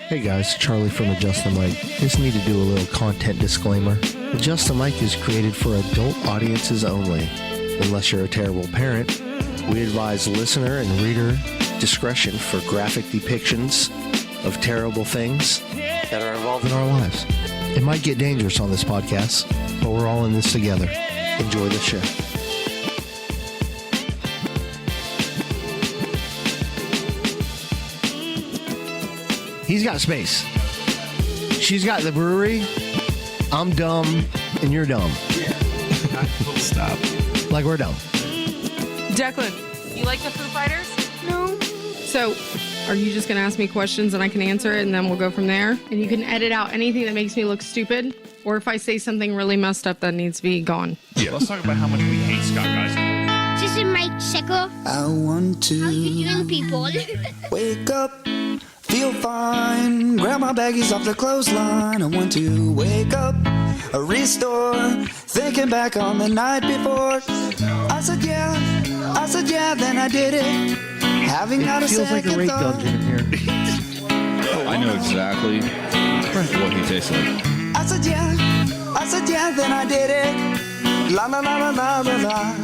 Hey guys, Charlie from Adjust the Mic. Just need to do a little content disclaimer. Adjust the Mic is created for adult audiences only. Unless you're a terrible parent, we advise listener and reader discretion for graphic depictions of terrible things that are involved in our lives. It might get dangerous on this podcast, but we're all in this together. Enjoy the show. He's got space. She's got the brewery. I'm dumb, and you're dumb. Stop. Like we're dumb. Declan, you like the Foo Fighters? No. So, are you just going to ask me questions and I can answer it and then we'll go from there? And you can edit out anything that makes me look stupid? Or if I say something really messed up that needs to be gone? Yeah. Let's talk about how much we hate Scott Geiser. This is Mike Sickle. I want to How you doing, people? wake up, feel fine, grab my baggies off the clothesline. I want to wake up, restore, thinking back on the night before. I said yeah, then I did it. Having not a Feels like a second rape thought. dungeon in here. I know exactly what he tastes like. I said yeah, then I did it. La la la la la la la.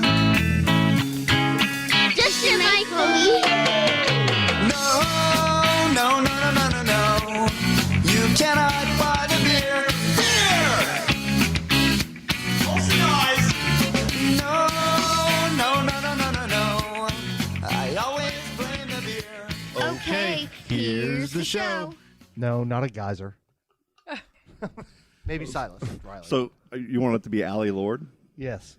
This is Mike, homie. No, you cannot buy the beer. No. I always blame the beer. Okay, here's the show. No, not a geyser. Maybe Silas. Riley. So you want it to be Allie Lord? Yes.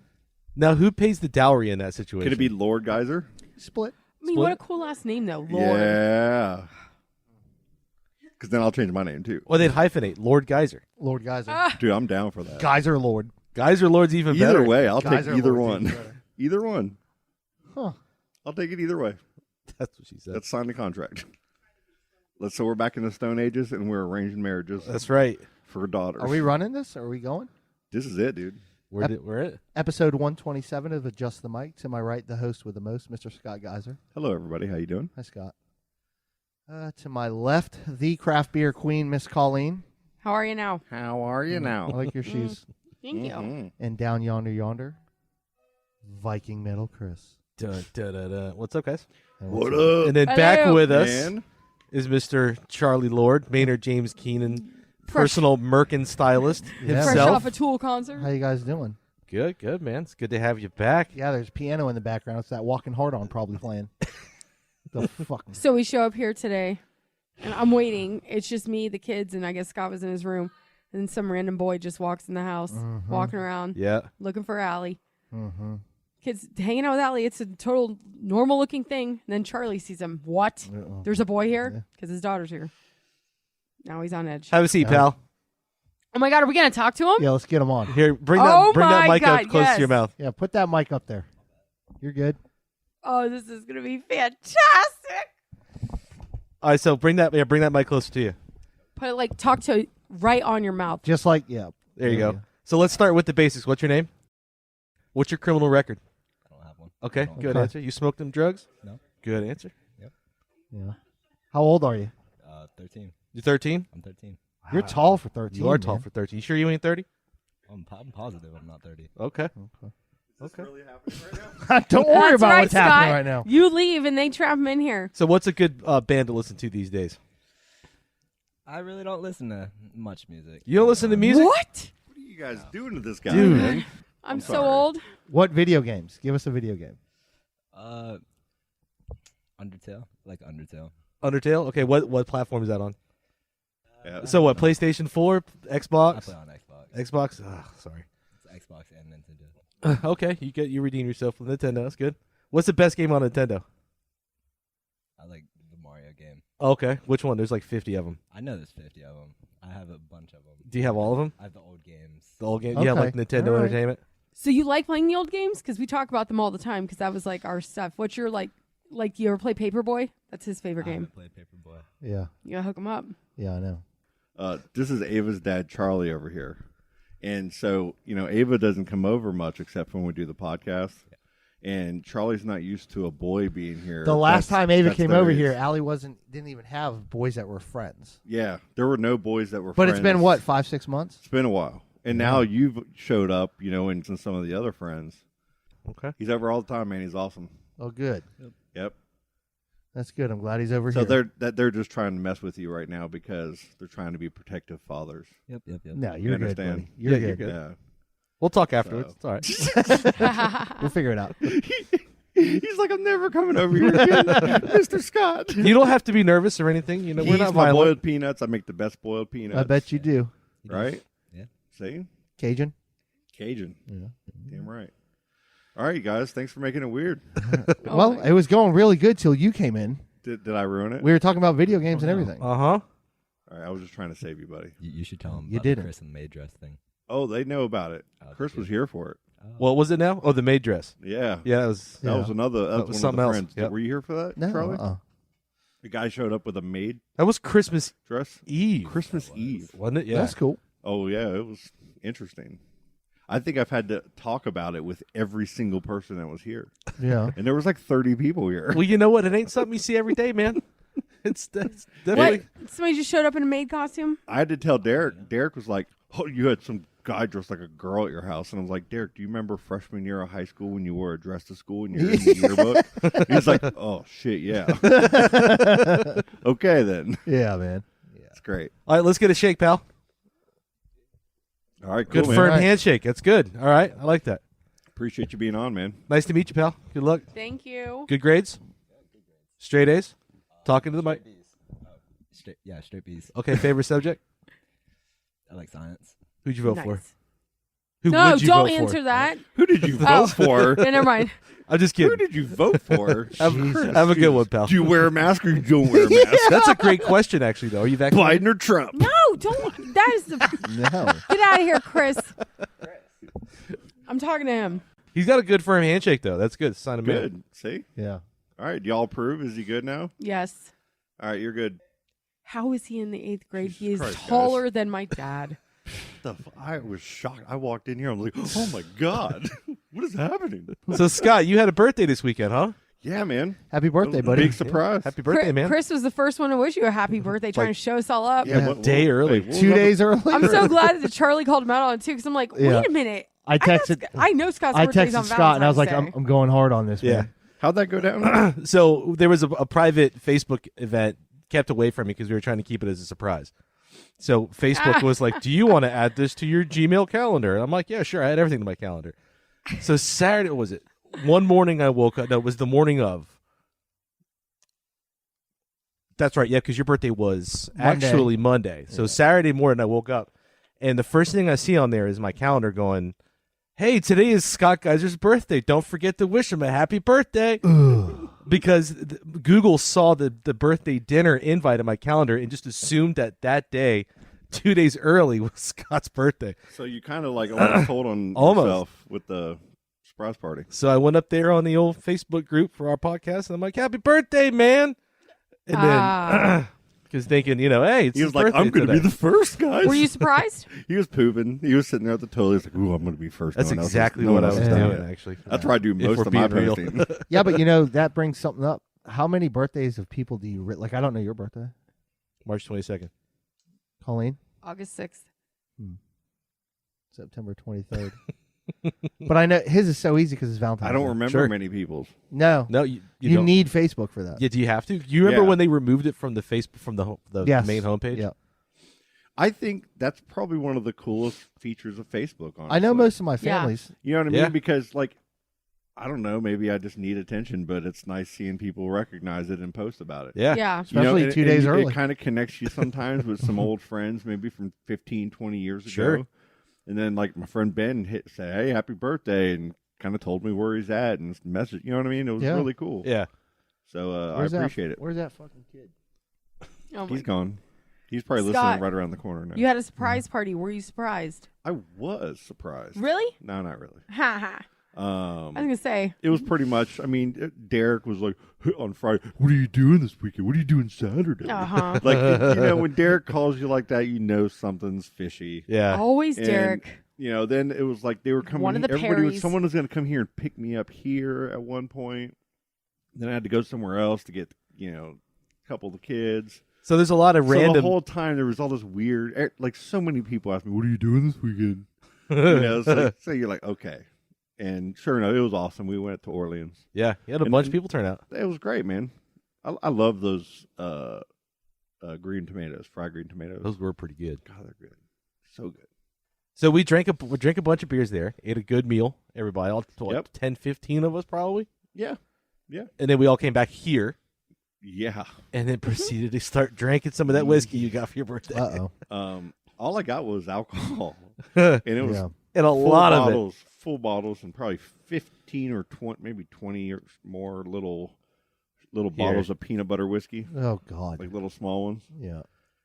Now, who pays the dowry in that situation? Could it be Lord Geyser? Split. I mean, what a cool last name, though. Lord. Yeah. Because then I'll change my name too. Or they'd hyphenate Lord Geyser. Lord Geyser. Dude, I'm down for that. Geyser Lord. Geyser Lord's even Either better. way, I'll Geyser take either Lord's one. even better. Either one. Huh. I'll take it either way. That's what she said. Let's sign the contract. So we're back in the Stone Ages and we're arranging marriages That's right. for daughters. Are we running this? Are we going? This is it, dude. We're it. Episode 127 of Adjust the Mic. To my right, the host with the most, Mr. Scott Geiser. Hello, everybody. How you doing? Hi, Scott. To my left, the craft beer queen, Miss Colleen. How are you now? How are you I now? like your shoes. Thank you. Mhm. And down yonder, Viking Metal Chris. Dun, dun, dun, dun. What's up, guys? And What what's up, And then Hello. back with us man? is Mr. Charlie Lord, Maynard James Keenan, personal Merkin stylist Yeah. Fresh himself. off a Tool concert. How you guys doing? Good, man. It's good to have you back. Yeah, there's piano in the background. It's that Walking Hard On probably playing. The fucking. So we show up here today, and I'm waiting. It's just me, the kids, and I guess Scott was in his room. And then some random boy just walks in the house, walking around, Yeah. looking for Allie. Mm-hmm. Kids hanging out with Allie. It's a total normal-looking thing. And then Charlie sees him. What? There's a boy here? Because his daughter's here. Now he's on edge. Have a seat, pal. Oh, my God. Are we going to talk to him? Yeah, let's get him on. Here, bring Oh that my mic God, up close yes. to your mouth. Yeah, put that mic up there. You're good. Oh, this is going to be fantastic. All right, so bring that mic closer to you. Put it like talk to right on your mouth. Just like, yeah. There you go. So let's start with the basics. What's your name? What's your criminal record? I don't have one. Okay, good Okay. answer. You smoked them drugs? No. Good answer. Yeah. How old are you? 13. You're 13? I'm 13. You're tall for 13. You are tall man. for 13. You sure you ain't 30? I'm positive I'm not 30. Okay. Okay. Really happening right now? Don't worry That's about right, what's happening Scott. right now. You leave and they trap him in here. So what's a good band to listen to these days? I really don't listen to much music. You don't listen to music? What? What are you guys doing to this guy, Dude. man? I'm so sorry. old. What video games? Give us a video game. Undertale. Like Undertale. Undertale? Okay, what platform is that on? Yeah. So what, PlayStation 4, I Xbox? play on Xbox. Xbox? Ugh, sorry. It's Xbox and Nintendo. Okay, you redeem yourself with Nintendo. That's good. What's the best game on Nintendo? I like the Mario game. Okay, which one? There's like 50 of them. I know there's 50 of them. I have a bunch of them. Do you have all of them? I have the old games. The old game? You have like Okay. Nintendo All right. Entertainment? So you like playing the old games? Because we talk about them all the time because that was like our stuff. What's your like you ever play Paperboy? That's his favorite I game. haven't played Paperboy. Yeah. You gotta hook him up. Yeah, I know. This is Ava's dad, Charlie, over here. And so, Ava doesn't come over much except when we do the podcast. And Charlie's not used to a boy being here. The last time Ava That's came over their- here, Allie didn't even have boys that were friends. Yeah, there were no boys that were But friends. it's been, what, 5-6 months? It's been a while. And now you've showed up, and some of the other friends. Okay. He's over all the time, man. He's awesome. Oh, good. Yep. That's good. I'm glad he's over So here. they're just trying to mess with you right now because they're trying to be protective fathers. Yep. No, You you're good, understand? buddy. You're good. Yeah. We'll talk afterwards. So. It's all right. We'll figure it out. He's like, I'm never coming over here again, Mr. Scott. You don't have to be nervous or anything. We're He's not my violent. boiled peanuts. I make the best boiled peanuts. I bet you do. Right? Yeah. See? Cajun? Cajun. Yeah. Damn right. All right, you guys. Thanks for making it weird. Well, it was going really good till you came in. Did I ruin it? We were talking about video games and everything. Uh huh. All right, I was just trying to save you, buddy. You should tell him You about didn't. the Chris and the maid dress thing. Oh, they know about it. Oh, Chris they was do. here for it. What was it now? Oh, the maid dress. Yeah. Yeah, that was. That was another. That That was was one something of else. the friends. Yep. Were you here for that, No. Charlie? The guy showed up with a maid That was Christmas dress. Eve, Christmas Eve. wasn't it? Yeah. That's cool. Oh yeah, it was interesting. I think I've had to talk about it with every single person that was here, Yeah. and there was like 30 people here. Well, you know what? It ain't something you see every day, man. That's What? definitely. Somebody just showed up in a maid costume? I had to tell Derek. Derek was like, "Oh, you had some guy dressed like a girl at your house," and I was like, "Derek, do you remember freshman year of high school when you wore a dress to school and you're in the yearbook?" He's like, "Oh shit, yeah." Okay then, Yeah, man. it's great. All right, let's get a shake, pal. All right, cool, Good man. firm All right. handshake. That's good. All right, I like that. Appreciate you being on, man. Nice to meet you, pal. Good luck. Thank you. Good grades. Straight A's. Talking to the mic. Straight B's. Okay, favorite subject. I like science. Who'd you vote for? Nice. Who No, would you don't vote answer for? that. Who did you Oh. vote for? Yeah, never mind. I'm just Who kidding. did you vote for? Have a good one, pal. Do you wear a mask or you don't wear a mask? That's a great question, actually. Though, are you vaccinated? Biden or Trump? No, don't. That is the. No. Get out of here, Chris. I'm talking to him. He's got a good firm handshake, though. That's good. Sign him in. Good. See? Yeah. All right. Do y'all approve? Is he good now? Yes. All right. You're good. How is he in the 8th grade? Jesus He is Christ, guys. taller than my dad. I was shocked. I walked in here. I'm like, oh my God. What is happening? So, Scott, you had a birthday this weekend, huh? Yeah, man. Happy birthday, That was a buddy. Big surprise. Happy birthday, man. Chris was the first one to wish you a happy birthday, trying to show us all up. Yeah, A day early. what was 2 up days early. I'm so glad that Charlie called him out on it too, because I'm like, wait Yeah. a minute. I texted. I know Scott's I birthday's on texted Scott and I was like, Valentine's I'm going hard on this. Yeah. Man. How'd that go down? So there was a private Facebook event kept away from me because we were trying to keep it as a surprise. So Facebook was like, do you want to add this to your Gmail calendar? And I'm like, yeah, sure. I had everything to my calendar. So Saturday, what was it? One morning I woke up. No, it was the morning of. That's right. Yeah, because your birthday was Monday. actually Monday. So Saturday morning I woke up. And the first thing I see on there is my calendar going, hey, today is Scott Geiser's birthday. Don't forget to wish him a happy birthday. Because Google saw the birthday dinner invite on my calendar and just assumed that day, 2 days early, was Scott's birthday. So you kind of like almost told on Almost. yourself with the surprise party. So I went up there on the old Facebook group for our podcast, and I'm like, happy birthday, man. And then, because thinking, hey, it's He his was like, birthday I'm going to today. be the first, guys. Were you surprised? He was pooping. He was sitting there at the toilet. He's like, ooh, I'm going to be first. That's No one else is- exactly no what one I else was is doing, it. actually. That's where I do If most we're of my being real. posting. Yeah, but that brings something up. How many birthdays of people do you like? I don't know your birthday, March 22nd. Colleen. August 6th. September 23rd. But I know his is so easy because it's Valentine's. I don't Day. remember Sure. many people's. No, No, you you don't. need Facebook for that. Yeah, do you have to? You remember Yeah. when they removed it from the Facebook from the Yes. main homepage? Yeah, I think that's probably one of the coolest features of Facebook. Honestly. I know most of my Yeah. families. You know what I Yeah. mean? Because like, I don't know, maybe I just need attention, but it's nice seeing people recognize it and post about it. Yeah. Yeah. Especially 2 days early. It kind of connects you sometimes with some old friends, maybe from 15, 20 years ago. Sure. And then like my friend Ben say, hey, happy birthday, and kind of told me where he's at and message. You know what I mean? It was Yeah. really cool. Yeah. So I Where's appreciate that, it. Where's that fucking kid? Oh my He's gone. He's probably Scott, listening right around the corner now. You had a surprise party. Were you surprised? I was surprised. Really? No, not really. Ha ha. I was gonna say. It was pretty much. I mean, Derek was like on Friday. What are you doing this weekend? What are you doing Saturday? Uh-huh. Like when Derek calls you like that, you know something's fishy. Yeah. Always And, Derek. then it was like they were coming. One of the someone was going to come here and pick me up here at one point. Then I had to go somewhere else to get a couple of the kids. So there's a lot of So random. the whole time there was all this weird, like so many people asked me, "What are you doing this weekend?" So you're like, okay. And sure enough, it was awesome. We went to Orleans. Yeah, you had a bunch of people turn out. It was great, man. I love those green tomatoes, fried green tomatoes. Those were pretty good. God, they're good. So good. So we drank a bunch of beers there. Ate a good meal. Everybody, all 10, 15 of us probably. Yeah. And then we all came back here. Yeah. And then proceeded to start drinking some of that whiskey you got for your birthday. All I got was alcohol, and it was and a lot bottles, of it. full bottles, and probably 15 or 20, maybe 20 or more little bottles of peanut butter whiskey. Oh God, like little small ones. Yeah,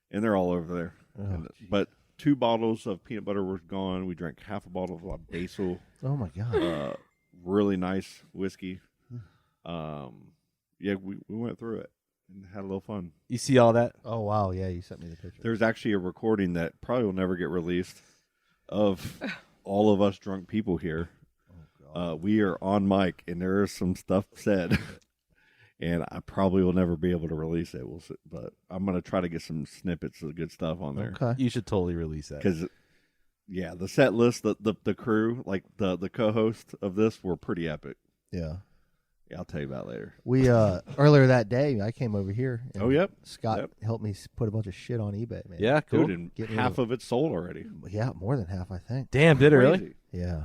and they're all over there. But 2 bottles of peanut butter were gone. We drank half a bottle of basil. Oh my God, really nice whiskey. We went through it and had a little fun. You see all that? Oh wow, yeah, you sent me the picture. There's actually a recording that probably will never get released of all of us drunk people here. We are on mic, and there is some stuff said, and I probably will never be able to release it. We'll see, but I'm going to try to get some snippets of good stuff on there. Okay, you should totally release that because, the set list, the crew, like the co-host of this, were pretty epic. Yeah. Yeah, I'll tell you about it later. We earlier that day, I came over here. And Scott Yep. helped me put a bunch of shit on eBay, man. Yeah, cool. Dude, and half of it sold already. Yeah, more than half, I think. Damn, did it really? Crazy. Yeah.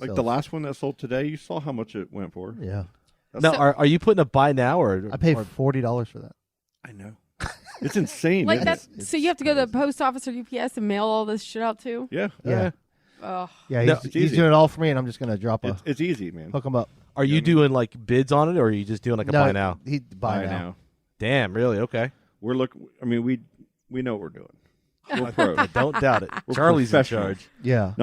Like the last one that sold today, you saw how much it went for. Yeah. Now, are you putting a buy now or? I paid $40 for that. I know. It's insane. Like isn't that. So you have to go to the post office or UPS and mail all this shit out too. Yeah. Yeah. Oh. Yeah, he's doing it all for me, and I'm just gonna drop a. It's easy, man. Hook him up. Are you doing like bids on it, or are you just doing like a buy now? He buy now. Damn, really? Okay. We're looking. I mean, we know what we're doing. We're pros. Don't doubt it. We're Charlie's in professionals. charge. Yeah.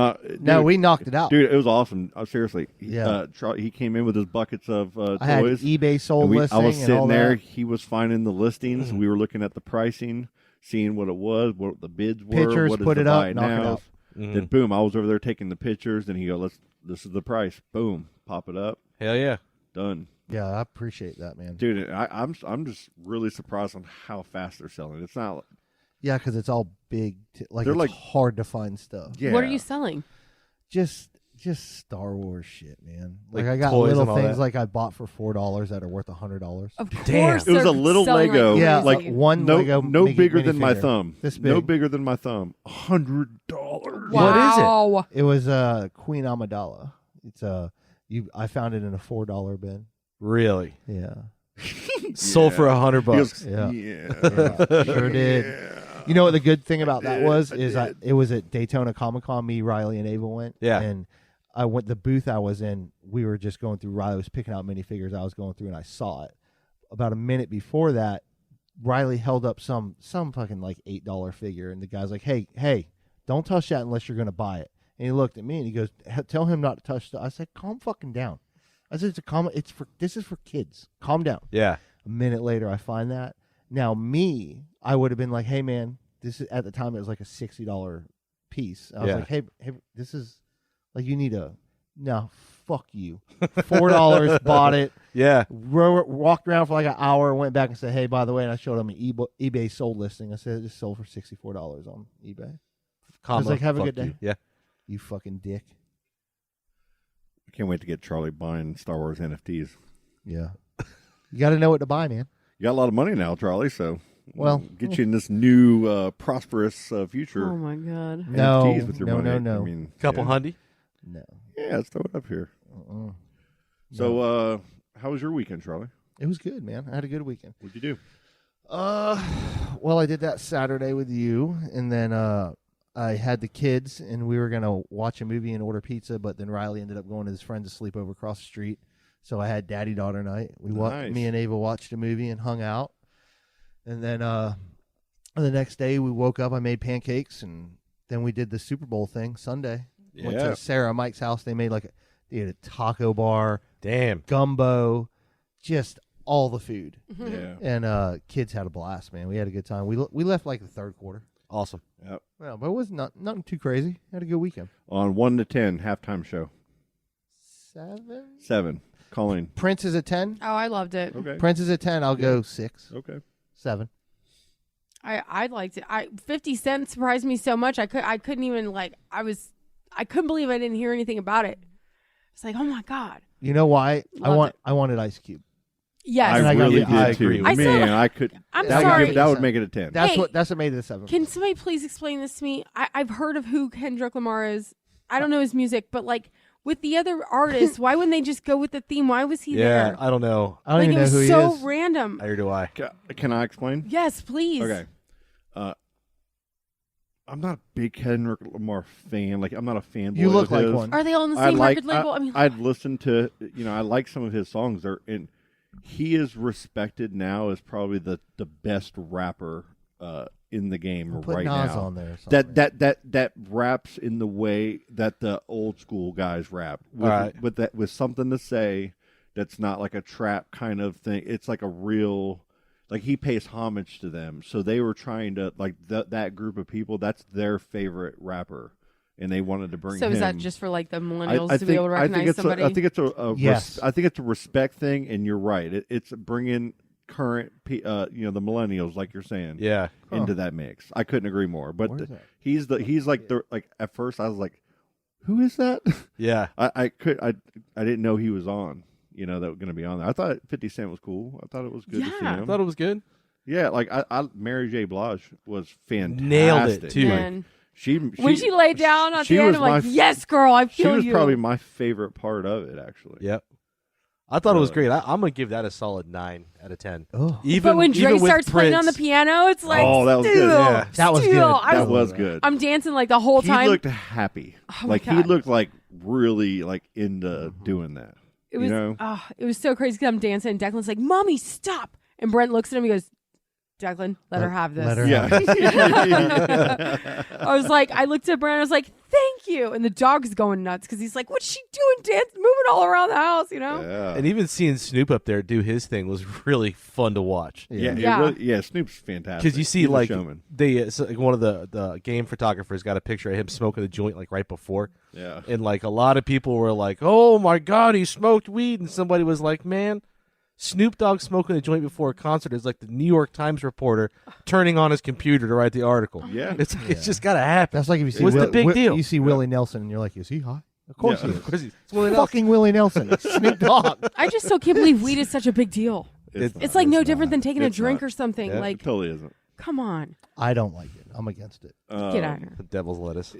No, we knocked it out, dude. It was awesome. Seriously. Yeah. He came in with his buckets of toys. I had eBay sold listing. I was and sitting all there. that. He was finding the listings. We were looking at the pricing, seeing what it was, what the bids were, Pictures, what is put the it up, buy knock it now. out. Then boom, I was over there taking the pictures. Then he go, this is the price. Boom, pop it up. Hell yeah, done. Yeah, I appreciate that, man. Dude, I'm just really surprised on how fast they're selling. It's not. Yeah, because it's all big. They're it's like hard to find stuff. Yeah. What are you selling? Just Star Wars shit, man. Like I got toys and little all things that? like I bought for $4 that are worth $100. Of course, Damn. It was a little selling Lego, like Yeah, crazy. like one no, Lego. no bigger than my minifigure. thumb. This big. No bigger than my thumb. $100. Wow. What It was Queen Amidala. It's I found it in a $4 bin. really? Yeah. Sold for $100. Yeah. Sure did. You know what the good thing about that was it was at Daytona Comic Con. Me, Riley, and Ava went. Yeah. And I went the booth I was in. We were just going through. Riley was picking out minifigures. I was going through, and I saw it. About a minute before that, Riley held up some fucking like $8 figure, and the guy's like, "Hey, don't touch that unless you're going to buy it." And he looked at me and he goes, "Tell him not to touch that." I said, "Calm fucking down." I said, this is for kids. Calm down. Yeah. A minute later, I find that. Now, I would have been like, "Hey, man, this is," at the time it was like a $60 piece. I was Yeah. like, hey, this is like, you need no, fuck you. $4, bought it. Yeah. Walked around for like an hour, went back and said, "Hey, by the way," and I showed him an eBay sold listing. I said, "It just sold for $64 on eBay." I was like, "Have a good day." Yeah. You fucking dick. I can't wait to get Charlie buying Star Wars NFTs. Yeah. You got to know what to buy, man. You got a lot of money now, Charlie, so Well, get you in this new prosperous future. Oh my god. NFTs with your no, money. no. I mean, Couple yeah. hundy. No. Yeah, let's throw it up here. Uh-uh. So, how was your weekend, Charlie? It was good, man. I had a good weekend. What'd you do? Well, I did that Saturday with you, and then I had the kids, and we were gonna watch a movie and order pizza, but then Riley ended up going to his friend to sleep over across the street, so I had daddy-daughter night. Nice. Me and Ava watched a movie and hung out, and then the next day we woke up. I made pancakes, and then we did the Super Bowl thing Sunday. Went Yeah. to Sarah and Mike's house. They made they had a taco bar, Damn. gumbo, just all the food. Yeah. And kids had a blast, man. We had a good time. We left like the third quarter. Awesome. Yep. Well, but it was nothing too crazy. Had a good weekend. On 1 to 10 halftime show. 7. Colleen. Prince is a 10. Oh, I loved it. Okay. Prince is a 10. I'll go 6. Okay. 7. I liked it. 50 Cent surprised me so much. I couldn't even I couldn't believe I didn't hear anything about it. It's like, oh my God. You know why? Loved I wanted Ice Cube. Yes. I really did I too. agree with I said- Man, I could. I'm that sorry. That would make it a 10. That's Hey, what made it a 7. Can somebody please explain this to me? I've heard of who Kendrick Lamar is. I don't know his music, but like with the other artists, why wouldn't they just go with the theme? Why was he Yeah, there? I don't know. I don't Like even it know was who he so is. random. Neither do I. Can I explain? Yes, please. Okay. I'm not a big Kendrick Lamar fan. Like, I'm not a fanboy. You look of like his. one. Are they all on the same record label? I mean, I'd listen to, I like some of his songs. And he is respected now as probably the best rapper in the game Put right Nas now. on there. Or something. That raps in the way that the old school guys rap with, Right. with something to say that's not like a trap kind of thing. It's like a real. Like, he pays homage to them, so they were trying to, like, that group of people, that's their favorite rapper, and they wanted to bring so him. is that just for like the millennials to be able to recognize somebody? I think it's a Yes. I think it's a respect thing, and you're right. It's bringing current, the millennials, like you're saying, into that mix. I couldn't agree more. But Where is that? he's like at first I was like, who is that? Yeah. I didn't know he was on. That were going to be on there. I thought 50 Cent was cool. I thought it was good to see Yeah. him. I thought it was good. Yeah, like Mary J. Blige was fantastic. Nailed it, too. Man. When she laid down at she the end, was I'm like, my- yes, girl, I She feel was you. probably my favorite part of it, actually. Yep. I thought it was Really. great. I'm going to give that a solid 9 out of 10. Oh. Even, but when Dre even with starts playing on the Prince- piano, it's like, Oh, that was good. still, Yeah. That was still. good. I That was, was good. I'm dancing like the whole He time. looked happy. Oh my Like, he God. looked like really like into doing that. It was, you know? it was so crazy because I'm dancing and Declan's like, Mommy, stop. And Brent looks at him and he goes, Declan, let her have this. Let her Yeah. I was like, I looked at Brent, I was like, thank you. And the dog's going nuts because he's like, what's she doing? Moving all around the house, Yeah. And even seeing Snoop up there do his thing was really fun to watch. Yeah, Yeah. Snoop's fantastic. Because you see, He's a like, showman. one of the game photographers got a picture of him smoking a joint, like, right before. Yeah. And, like, a lot of people were like, oh, my God, he smoked weed. And somebody was like, man, Snoop Dogg smoking a joint before a concert is like the New York Times reporter turning on his computer to write the article. Yeah. It's just got to happen. That's like if you see What's the big deal? You see Willie Nelson and you're like, is he high? Of course Yeah. he is. Of course it's Willie Nelson. Fucking Willie Nelson. It's Snoop Dogg. I just still can't believe weed is such a big deal. It's like no different than taking a It's drink not. or something. Yeah. Like, It totally isn't. come on. I don't like it. I'm against it. Get out of here. The devil's lettuce.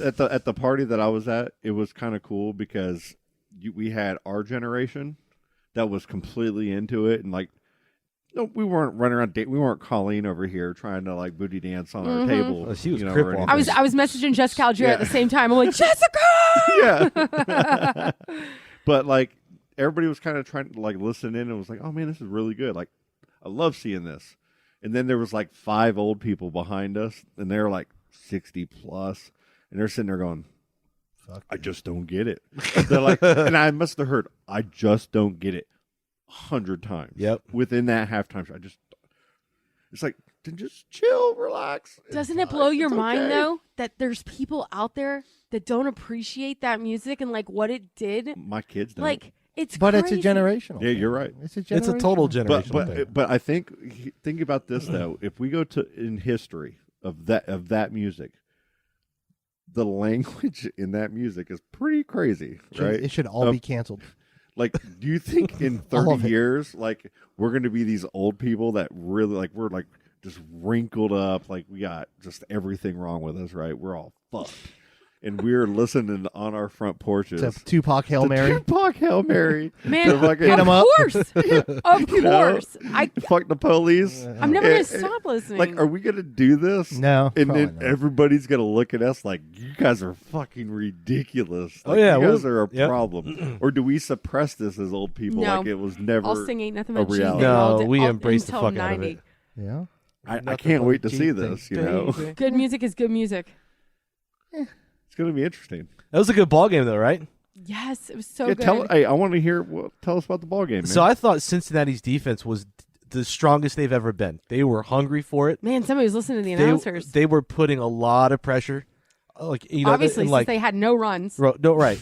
At the party that I was at, it was kind of cool because we had our generation that was completely into it, and like, no, we weren't running around. We weren't Colleen over here trying to like booty dance on our table. Oh, she was or crippled. anything. I was messaging Jessica Algier at Yeah. the same time. I'm like, Jessica! Yeah. But like everybody was kind of trying to like listen in and was like, oh man, this is really good. Like, I love seeing this. And then there was like 5 old people behind us, and they're like 60 plus, and they're sitting there going, I just don't get it. They're like, and I must have heard, I just don't get it 100 times. Yep. Within that halftime show, it's like, then just chill, relax. Doesn't it blow your It's mind, okay. though, that there's people out there that don't appreciate that music and like what it did? My kids don't. Like, it's But crazy. it's a generational. Yeah, you're right. It's a It's a total generational. generational thing. But I think about this though. If we go to in history of that music, the language in that music is pretty crazy, right? It should all be canceled. Like, do you think in All 30 of it. years, like, we're going to be these old people that really, like, we're like just wrinkled up, like we got just everything wrong with us, right? We're all fucked. And we're listening on our front porches. It's a Tupac Hail Mary. Tupac Hail Mary. Man, To fucking- Hit 'em up. course. Of You know, course. fuck the police. I'm never going And- to stop listening. Like, are we going to do this? No, And probably then not. everybody's going to look at us like, you guys are fucking ridiculous. Oh, Like, yeah, you guys we'll- are a yep. problem. Or do we suppress this as old people No. like it was never I'll sing Ain't Nothing a But Cheese. reality? No, we embrace the until fuck out of 90. it. Yeah. I Nothing can't but wait to see cheap this, you things, know? baby. Good music is good music. It's going to be interesting. That was a good ball game, though, right? Yes, it was so Yeah, good. hey, I want to hear, tell us about the ball game, man. So I thought Cincinnati's defense was the strongest they've ever been. They were hungry for it. Man, somebody was listening to the They, announcers. they were putting a lot of pressure. Like Obviously, and, since like, they had no runs. no, right.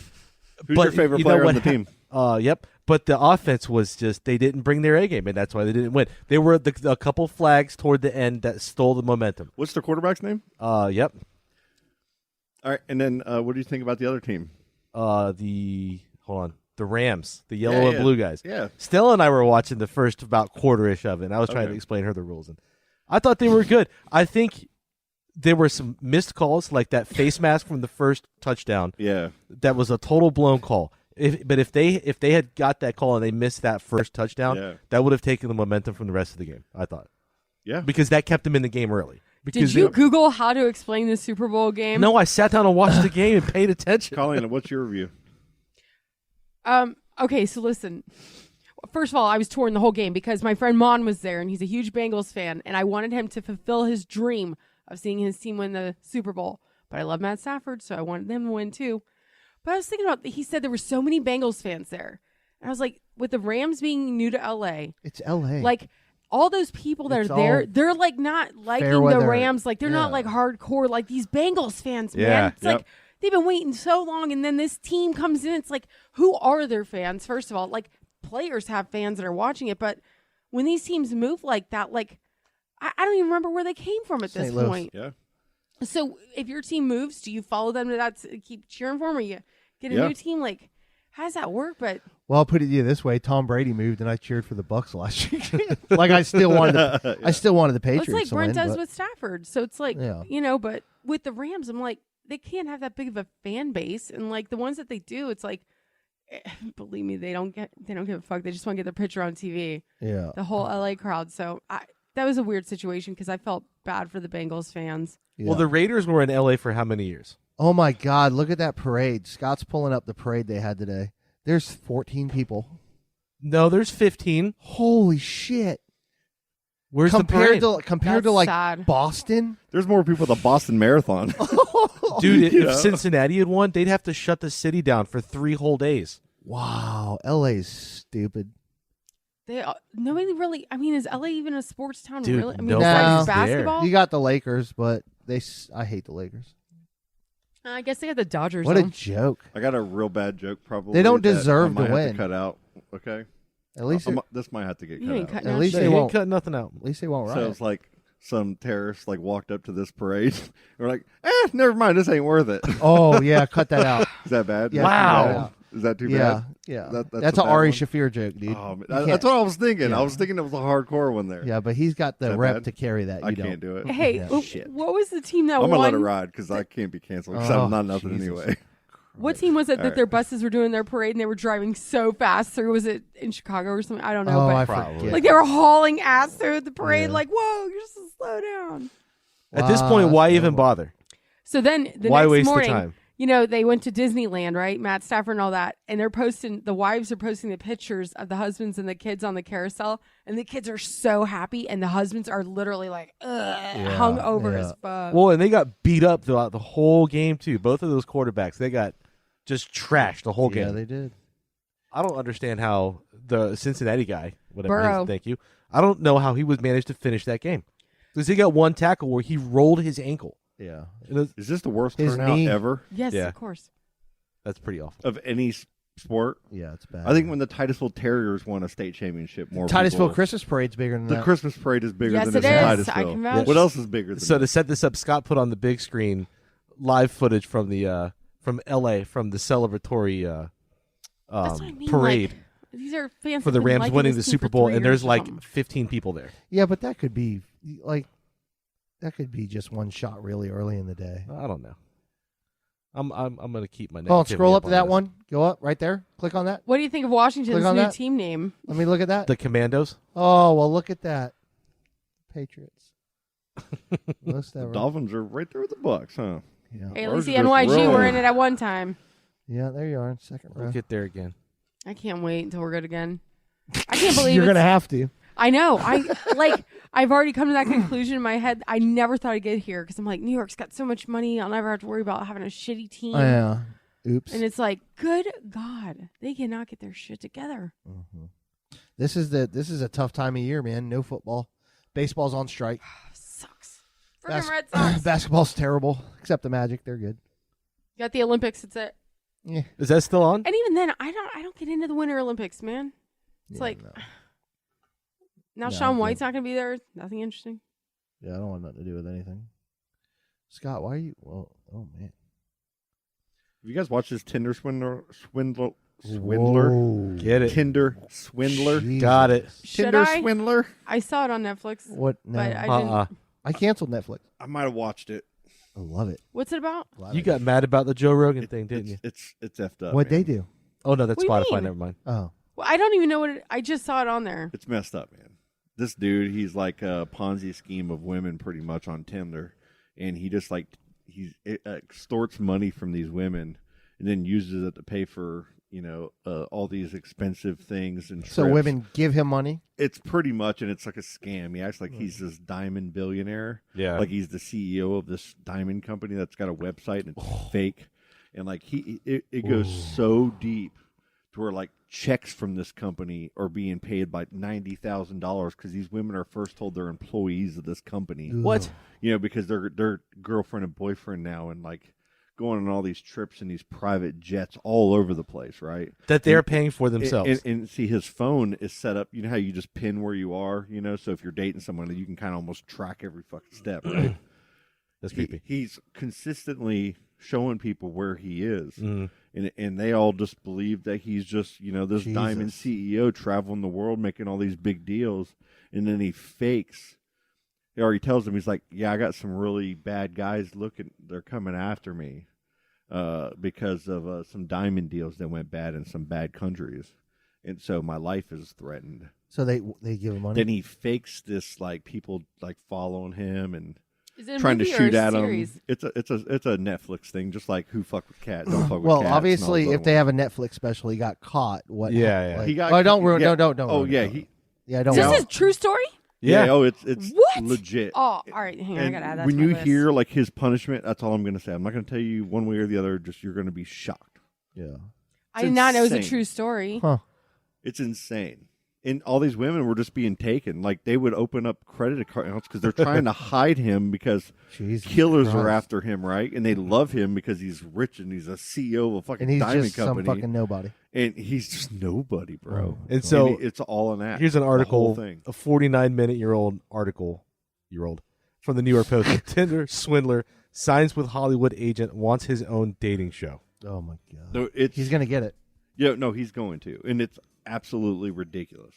Who's your favorite you know player what on the team? Yep. But the offense was just, they didn't bring their A game, and that's why they didn't win. They were a couple flags toward the end that stole the momentum. What's the quarterback's name? Yep. All right, and then what do you think about the other team? The Rams, the yellow and blue guys. Yeah. Stella and I were watching the first about quarter-ish of it, and I was trying to explain her the rules. And I thought they were good. I think there were some missed calls, like that face mask from the first touchdown. Yeah. That was a total blown call. But if they had got that call and they missed that first touchdown, that would have taken the momentum from the rest of the game, I thought. Yeah. Because that kept them in the game early. Did you Google how to explain the Super Bowl game? No, I sat down and watched the game and paid attention. Colleen, what's your review? Okay, so listen. First of all, I was torn the whole game because my friend Mon was there, and he's a huge Bengals fan, and I wanted him to fulfill his dream of seeing his team win the Super Bowl. But I love Matt Stafford, so I wanted them to win too. But I was thinking about, he said there were so many Bengals fans there. And I was like, with the Rams being new to LA. It's LA. Like, all those people that It's are there, all they're like not liking the weather. Rams. Like, they're not like hardcore, like these Bengals fans, man. It's like, they've been waiting so long, and then this team comes in. It's like, who are their fans? First of all, like, players have fans that are watching it, but when these teams move like that, like, I don't even remember where they came from at this St. Louis. point. Yeah. So if your team moves, do you follow them to keep cheering for them, or you get a new team? Like, how does that work? But well, I'll put it to you this way: Tom Brady moved, and I cheered for the Bucks last year. Like I still wanted the Patriots. it's like to Brent win, does but- with Stafford. So it's like, you know, but with the Rams, I'm like, they can't have that big of a fan base, and like the ones that they do, it's like, believe me, they don't give a fuck. They just want to get their picture on TV. Yeah, the whole LA crowd. So that was a weird situation because I felt bad for the Bengals fans. Yeah. Well, the Raiders were in LA for how many years? Oh my God! Look at that parade. Scott's pulling up the parade they had today. There's 14 people. No, there's 15. Holy shit! Where's compared the parade? compared That's to like sad. Boston? There's more people at the Boston Marathon. Dude, You know? if Cincinnati had won, they'd have to shut the city down for 3 whole days. Wow, LA's stupid. Nobody really. I mean, is LA even a sports town? Dude, really? I mean, nobody's besides basketball. You got the Lakers, but I hate the Lakers. I guess they got the Dodgers. What though. a joke! I got a real bad joke. Probably They don't that deserve I might to have win. cut out. Okay. At least this might have to get You cut ain't out. cutting at out least shit. they They ain't won't. cutting nothing out. At least they won't So riot. it's like some terrorists like walked up to this parade. We're like, never mind. This ain't worth it. Oh yeah, cut that out. Is that bad? Yeah, Wow. cut that out. Is that too Yeah, bad? yeah. That's an a bad Ari one? Shaffir joke, dude. Oh, man. You That's can't- what I was thinking. Yeah. I was thinking it was a hardcore one there. Yeah, but he's got the that rep bad? to carry that. You I don't. can't do it. Hey, Yeah, what was the team that I'm won? gonna let it ride because I can't be canceled because Oh, I'm not nothing Jesus. anyway. What team was it that All right. their buses were doing their parade and they were driving so fast through? Was it in Chicago or something? I don't know. Oh, but I Probably. forget. like they were hauling ass through the parade. Yeah. Like, whoa, you're just slow down. At this Wow, point, that's why even terrible. bother? So then the Why next waste the morning, time? you know, they went to Disneyland, right? Matt Stafford and all that. And the wives are posting the pictures of the husbands and the kids on the carousel. And the kids are so happy. And the husbands are literally like, hung over as fuck. Well, and they got beat up throughout the whole game, too. Both of those quarterbacks, they got just trashed the whole game. Yeah, they did. I don't understand how the Cincinnati guy, whatever it Burrow. is, thank you. I don't know how he was managed to finish that game. Because he got one tackle where he rolled his ankle. Yeah. And it- Is this the worst His turnout knee. ever Yes, Yeah. of course. That's pretty awful. of any sport? Yeah, it's bad. I think when the Titusville Terriers won a state championship, more Titusville people, Christmas parade's bigger than the that. Christmas parade is bigger Yes, than it this in is. I Titusville. can vouch. What else is bigger than So that? to set this up, Scott put on the big screen live footage from the from LA from the celebratory That's what I mean. parade Like, these are fans for that the have been Rams liking winning this the team Super for Bowl, 3 and years there's or like something. 15 people there. Yeah, but that could be just one shot really early in the day. I don't know. I'm gonna keep my. Hold on, negativity scroll up to that this. one. Go up right there. Click on that. What do you think of Washington's Click on new that. team name? Let me look at that. The Commandos. Oh well, look at that. Patriots. Most The ever. Dolphins are right there with the Bucks, huh? Yeah. Hey, at Ours least the are just NYG were rolling. in it at one time. Yeah, there you are, second row. We'll get there again. I can't wait until we're good again. I can't believe You're it's- gonna have to. I know. I've already come to that conclusion in my head. I never thought I'd get here because I'm like, New York's got so much money. I'll never have to worry about having a shitty team. Yeah. Oops. And it's like, good God, they cannot get their shit together. This is a tough time of year, man. No football. Baseball's on strike. Sucks. Freaking Red Sox. Basketball's terrible, except the Magic. They're good. You got the Olympics. It's it. Yeah. Is that still on? And even then, I don't get into the Winter Olympics, man. It's like no. now No, Shaun I White's can't. not going to be there. Nothing interesting. Yeah, I don't want nothing to do with anything. Scott, why are you? Well, oh man. Have you guys watched this Tinder swindler? Whoa. Get it. Tinder swindler. Jesus. Got it. Should Tinder I? swindler. I saw it on Netflix. What? No. But I didn't. I canceled Netflix. I might have watched it. I love it. What's it about? You got mad about the Joe Rogan thing, didn't you? It's effed up. What'd man. they do? Oh, no, that's What do you Spotify. mean? Never mind. Oh. Well, I don't even know what I just saw it on there. It's messed up, man. This dude, he's like a Ponzi scheme of women pretty much on Tinder. And he just extorts money from these women and then uses it to pay for, all these expensive things and trips. So women give him money? It's pretty much, and it's like a scam. He acts like he's this diamond billionaire. Yeah. Like he's the CEO of this diamond company that's got a website and it's fake. And like it goes so deep to where like checks from this company are being paid by $90,000 because these women are first told they're employees of this company. What? Because they're girlfriend and boyfriend now, and like going on all these trips in these private jets all over the place, right? That they're paying for themselves. And see, his phone is set up. You know how you just pin where you are, So if you're dating someone, you can kind of almost track every fucking step, right? That's creepy. He's consistently showing people where he is. And they all just believe that he's just, this diamond CEO traveling the world, making all these big deals. And then he fakes. Or he tells them, he's like, yeah, I got some really bad guys they're coming after me because of some diamond deals that went bad in some bad countries. And so my life is threatened. So they give him money? Then he fakes this, like, people, like, following him and Is it a trying to movie or shoot a at him. series? It's a Netflix thing, just like Who Fucked with Cats, Don't Fuck with Well, Cats. and all obviously, those if other they ones. have a Netflix special, he got caught. What? Yeah. Like, He got- oh, don't ruin. yeah. Don't. Oh, yeah, Don't. he- Yeah, don't. Is this ruin a true story? Yeah. Oh, it's What? legit. Oh, all right. Hang on. I And gotta add that when to my you list. hear like his punishment, that's all I'm going to say. I'm not going to tell you one way or the other. Just you're going to be shocked. Yeah. I did not know it was a insane. true story. Huh. It's insane. And all these women were just being taken. Like they would open up credit accounts because they're trying to hide him because Jesus killers are Christ. after him, right? And they love him because he's rich and he's a CEO of a fucking And he's diamond just company. some fucking nobody. And he's just nobody, bro. And so it's all an act. Here's an the article, whole thing. a 49-minute-old article, from the New York Post. Tinder swindler signs with Hollywood agent, wants his own dating show. Oh my god. So it's He's gonna get it. Yeah, no, he's going to, and it's absolutely ridiculous.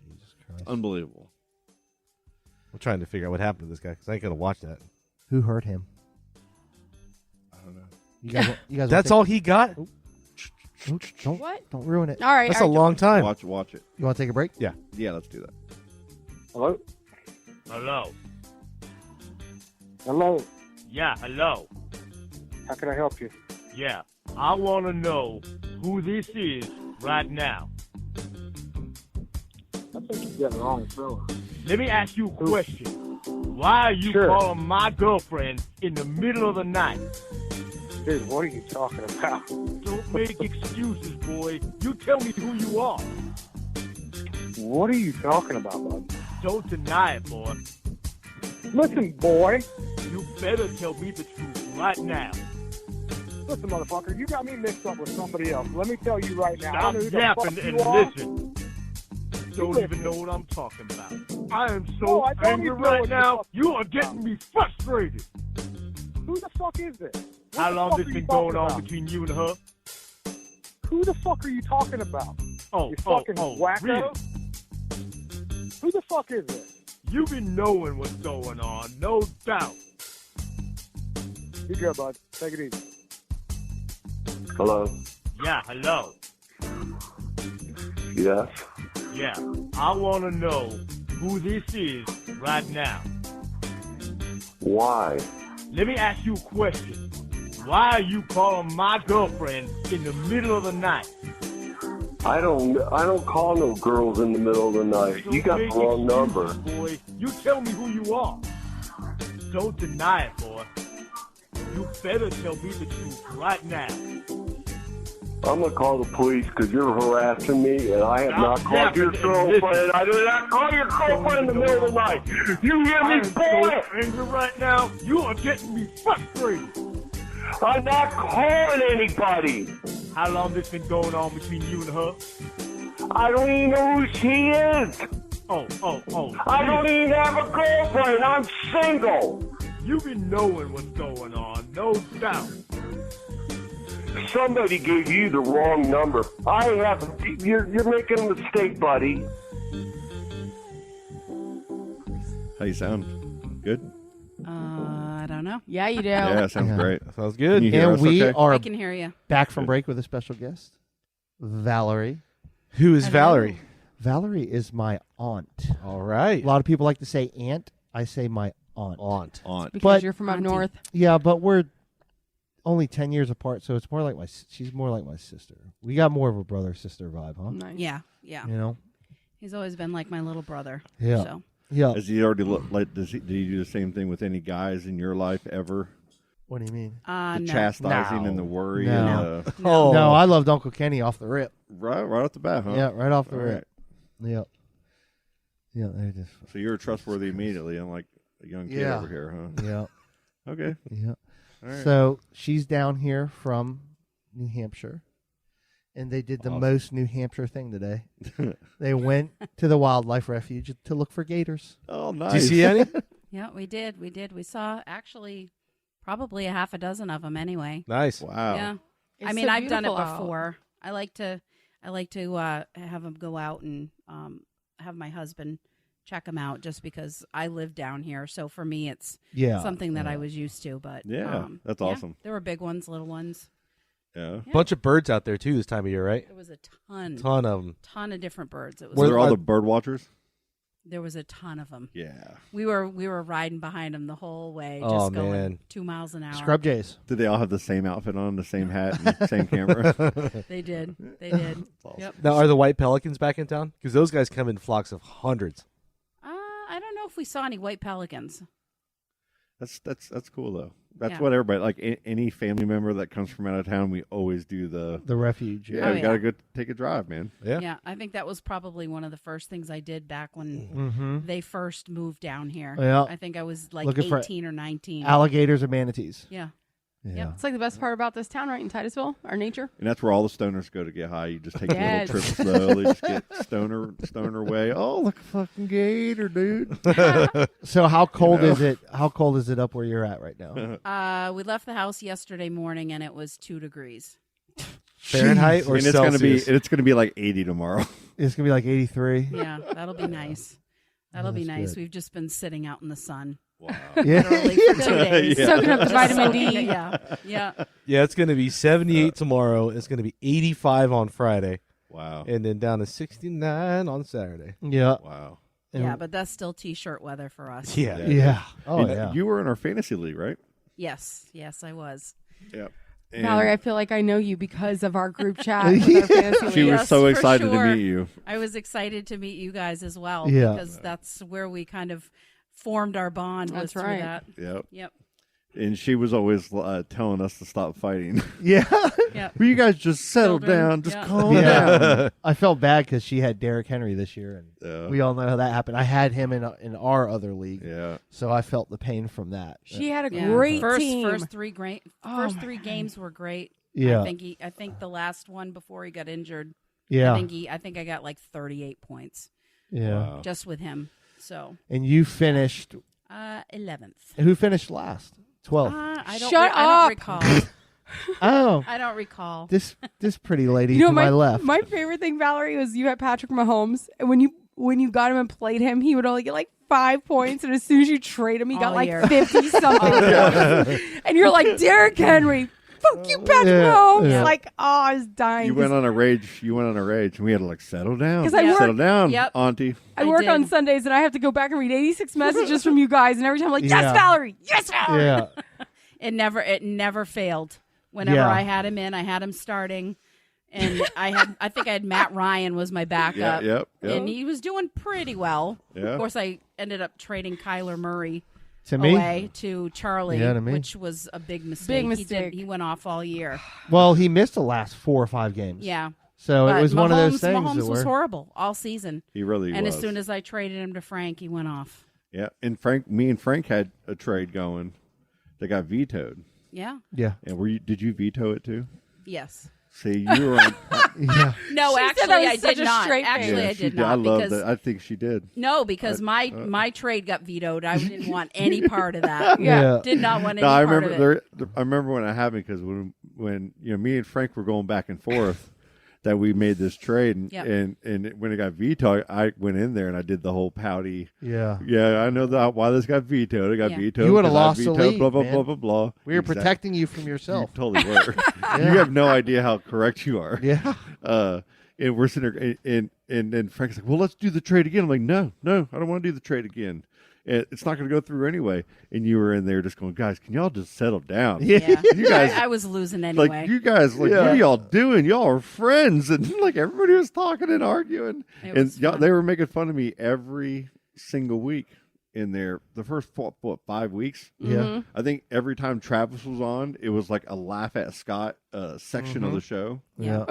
Jesus Christ. Unbelievable. I'm trying to figure out what happened to this guy because I ain't gonna watch that. Who hurt him? I don't know. You guys. You guys. That's all he got. Don't. What? Don't ruin it. All right. That's all a right, long time. Watch it. You want to take a break? Yeah. Yeah, let's do that. Hello? Hello. Hello? Yeah, hello. How can I help you? Yeah, I want to know who this is right now. I think you got the wrong fella. Let me ask you a question. Why are you Sure. calling my girlfriend in the middle of the night? Dude, what are you talking about? Don't make excuses, boy. You tell me who you are. What are you talking about, bud? Don't deny it, boy. Listen, boy. You better tell me the truth right now. Listen, motherfucker, you got me mixed up with somebody else. Let me tell you right now. I Stop know who the yapping fuck and you are. listen. Don't even know what I'm talking about. I am No, so I don't angry even know right what you're now. talking You are getting me frustrated. Who the fuck is this? What How the long fuck this are you been going talking on about? between you and her? Who the fuck are you talking about? Oh, You fucking wacko? really? Who the fuck is this? You been knowing what's going on, no doubt. You good, bud. Take it easy. Hello. Yeah, hello. Yes. Yeah, I want to know who this is right now. Why? Let me ask you a question. Why are you calling my girlfriend in the middle of the night? I don't call no girls in the middle of the night. You got the Make wrong number. excuses, boy. You tell me who you are. Don't deny it, boy. You better tell me the truth right now. I'm gonna call the police because you're harassing me, and I have not called your girlfriend. I did not call your girlfriend in the middle of the night. You hear me, boy? I'm so angry right now. You are getting me frustrated. I'm not calling anybody. How long this been going on between you and her? I don't even know who she is. Oh. I don't even have a girlfriend. I'm single. You been knowing what's going on, no doubt. Somebody gave you the wrong number. I have. You're making a mistake, buddy. How you sound? Good? I don't know. Yeah, you do. Yeah, sounds great. Sounds good. Can you hear And us we okay? are I can hear you. back from break with a special guest, Valerie. Who is Valerie? Valerie is my aunt. All right. A lot of people like to say aunt. I say my aunt. Aunt. Because But- you're from up Auntie. north. Yeah, but we're only 10 years apart, so it's more like she's more like my sister. We got more of a brother-sister vibe, huh? Nice. Yeah. You know? He's always been like my little brother. Yeah. So. Yeah. Has he already did he do the same thing with any guys in your life ever? What do you mean? The No. chastising and the worry. No. And, Oh. No, I loved Uncle Kenny off the rip. right off the bat, huh? Yeah, right off the All rip. Yep. Yeah, they just. So you're trustworthy immediately, unlike a young kid over here, huh? Yeah. Okay. Yeah. All right. So she's down here from New Hampshire, and they did the Awesome. most New Hampshire thing today. They went to the wildlife refuge to look for gators. Oh, nice. Do you see any? Yeah, we did. We saw actually probably a half a dozen of them anyway. Nice. Wow. Yeah. It's I mean, so I've done it beautiful out. before. I like to have them go out and have my husband check them out just because I live down here. So for me, it's something that I was used to. But Yeah, that's awesome. There were big ones, little ones. Yeah. Bunch of birds out there too this time of year, right? There was a ton. Ton of them. Ton of different birds. It was. Were there all the bird watchers? There was a ton of them. Yeah. We were riding behind them the whole way, Oh, just going man. 2 miles an hour. Scrub jays. Did they all have the same outfit on, the same hat, and same camera? They did. They did. Yep. Now, are the white pelicans back in town? Because those guys come in flocks of hundreds. I don't know if we saw any white pelicans. That's cool though. That's Yeah. what everybody like. Any family member that comes from out of town, we always do the refuge. Yeah, Oh, we gotta go take a drive, man. Yeah, I think that was probably one of the first things I did back when Mhm. they first moved down here. Yeah. I think I was like Looking for 18 or 19. Alligators and manatees. Yeah. Yeah. It's like the best part about this town, right in Titusville, our nature. And that's where all the stoners go to get high. You just take Yes. a little trip slowly, just get stoner way. Oh, look, a fucking gator, dude. So how cold You know? is it? How cold is it up where you're at right now? We left the house yesterday morning and it was 2 degrees. Fahrenheit or and it's Celsius? it's gonna be like 80 tomorrow. It's gonna be like 83. Yeah, that'll be nice. That'll be That's nice. good. We've just been sitting out in the sun. Wow. Yeah. Literally for 2 days. Yeah. Soaking up the Just vitamin soaking D. it, Yeah. Yeah. Yeah, it's going to be 78 tomorrow. It's going to be 85 on Friday. Wow. And then down to 69 on Saturday. Yeah. Wow. Yeah, but that's still t-shirt weather for us. Yeah. Yeah. Oh And yeah. You were in our fantasy league, right? Yes, I was. Yeah. Valerie, I feel like I know you because of our group chat. With our fantasy She league. was so for excited sure. to meet you. I was excited to meet you guys as well Yeah. because that's where we kind of formed our bond. That's was through right. That. Yep. Yep. And she was always telling us to stop fighting. Yeah. Yep. Will you guys just settle Children, down? Just yeah. calm Yeah. down. I felt bad because she had Derrick Henry this year, and Yeah. we all know how that happened. I had him in our other league, Yeah. so I felt the pain from that. She had a Yeah. great team. First three games were great. Yeah. I think the last one before he got injured. Yeah. I think I got like 38 points. Yeah. Wow. Just with him. So. And you finished. 11th. Who finished last? 12th. I don't. Shut I don't up. recall. Oh. I don't recall. This pretty lady You know, to my left. My favorite thing, Valerie, was you had Patrick Mahomes, and when you got him and played him, he would only get like 5 points, and as soon as you trade him, he got All like year. 50 something. And you're like, Derrick Henry, fuck you, Patrick Yeah, Mahomes. yeah. Like, I was dying. You went on a rage. And we had to like settle down. 'Cause I work- Settle down, Yep. Auntie. I work on did. Sundays, and I have to go back and read 86 messages from you guys, and every time I'm like, yes, Yeah. Valerie, yes, Valerie. Yeah. It never failed. Whenever Yeah. I had him in, I had him starting, and I think I had Matt Ryan was my backup. Yep. And he was doing pretty well. Yeah. Of course, I ended up trading Kyler Murray To me? away to Charlie, Yeah, to me. which was a big mistake. Big mistake. He went off all year. Well, he missed the last 4 or 5 games. Yeah. So But it was one of those Mahomes- things Mahomes that was were horrible all season. He really and was. as soon as I traded him to Frank, he went off. Yeah, and me and Frank had a trade going that got vetoed. Yeah. Yeah. And did you veto it too? Yes. See, you were on. Yeah. No, She said actually, that with I such did a not. straight face. Actually, Yeah, I she did not. I love because that. I think she did. No, because my trade got vetoed. I didn't want any part of that. Yeah. Did not want any No, I part remember of it. I remember when it happened because when me and Frank were going back and forth that we made this trade and, Yep. and when it got vetoed, I went in there and I did the whole pouty. Yeah. Yeah, I know why this got vetoed. It got Yeah. vetoed. You would've 'cause I lost the vetoed, league, blah blah man. blah blah blah. We were Exact- protecting you from yourself. You totally were. You have no idea how correct you are. Yeah. And we're sitting there, and then Frank's like, "Well, let's do the trade again." I'm like, "No, I don't want to do the trade again. It's not going to go through anyway." And you were in there just going, "Guys, can y'all just settle down?" Yeah. You guys, I was losing anyway. like, you guys, like, what are y'all doing? Y'all are friends, and like everybody was talking and arguing, It and was fun. they were making fun of me every single week in there. The first 5 weeks, Yeah. I think every time Travis was on, it was like a laugh at Scott section of the show. Yeah.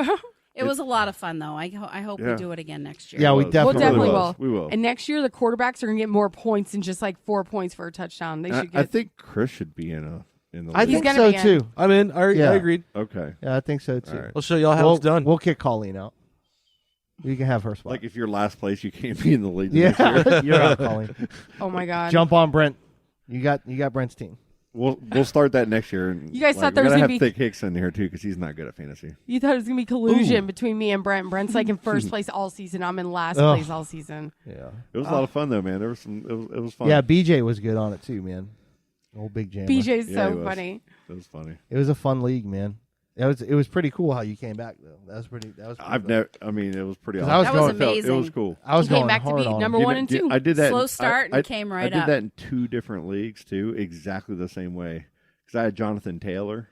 It was a lot of fun, though. I hope Yeah. we do it again next year. Yeah, we We'll definitely, definitely will. will. We will. And next year, the quarterbacks are going to get more points than just like 4 points for a touchdown. They should I get. think Chris should be in the I league. think gonna so be in. too. I'm in. I Yeah. agreed. Okay. Yeah, I think so too. All right. We'll show y'all how it's done. We'll kick Colleen out. You can have her spot. Like if you're last place, you can't be in the league. the next Yeah, year. you're out, Colleen. Oh my god! Jump on Brent. You got Brent's team. We'll start that next year. And, You guys thought there we was gotta gonna have be- Thick Hicks in here too because he's not good at fantasy. You thought it was going to be collusion between me and Brent. Brent's like in first place all season. I'm in last Ugh. place all season. Yeah. It was a lot of fun though, man. There was some. It was fun. Yeah, BJ was good on it too, man. Old Big Jammer. BJ's Yeah, so he was. funny. It was funny. It was a fun league, man. It was pretty cool how you came back though. That was pretty. I've never. I mean, it was pretty. 'Cause Awesome. I was That was going. amazing. It was cool. I was He came going back to hard beat on number him. one and two. I did that. Slow start and came right I did up. that in 2 different leagues too, exactly the same way. Because I had Jonathan Taylor,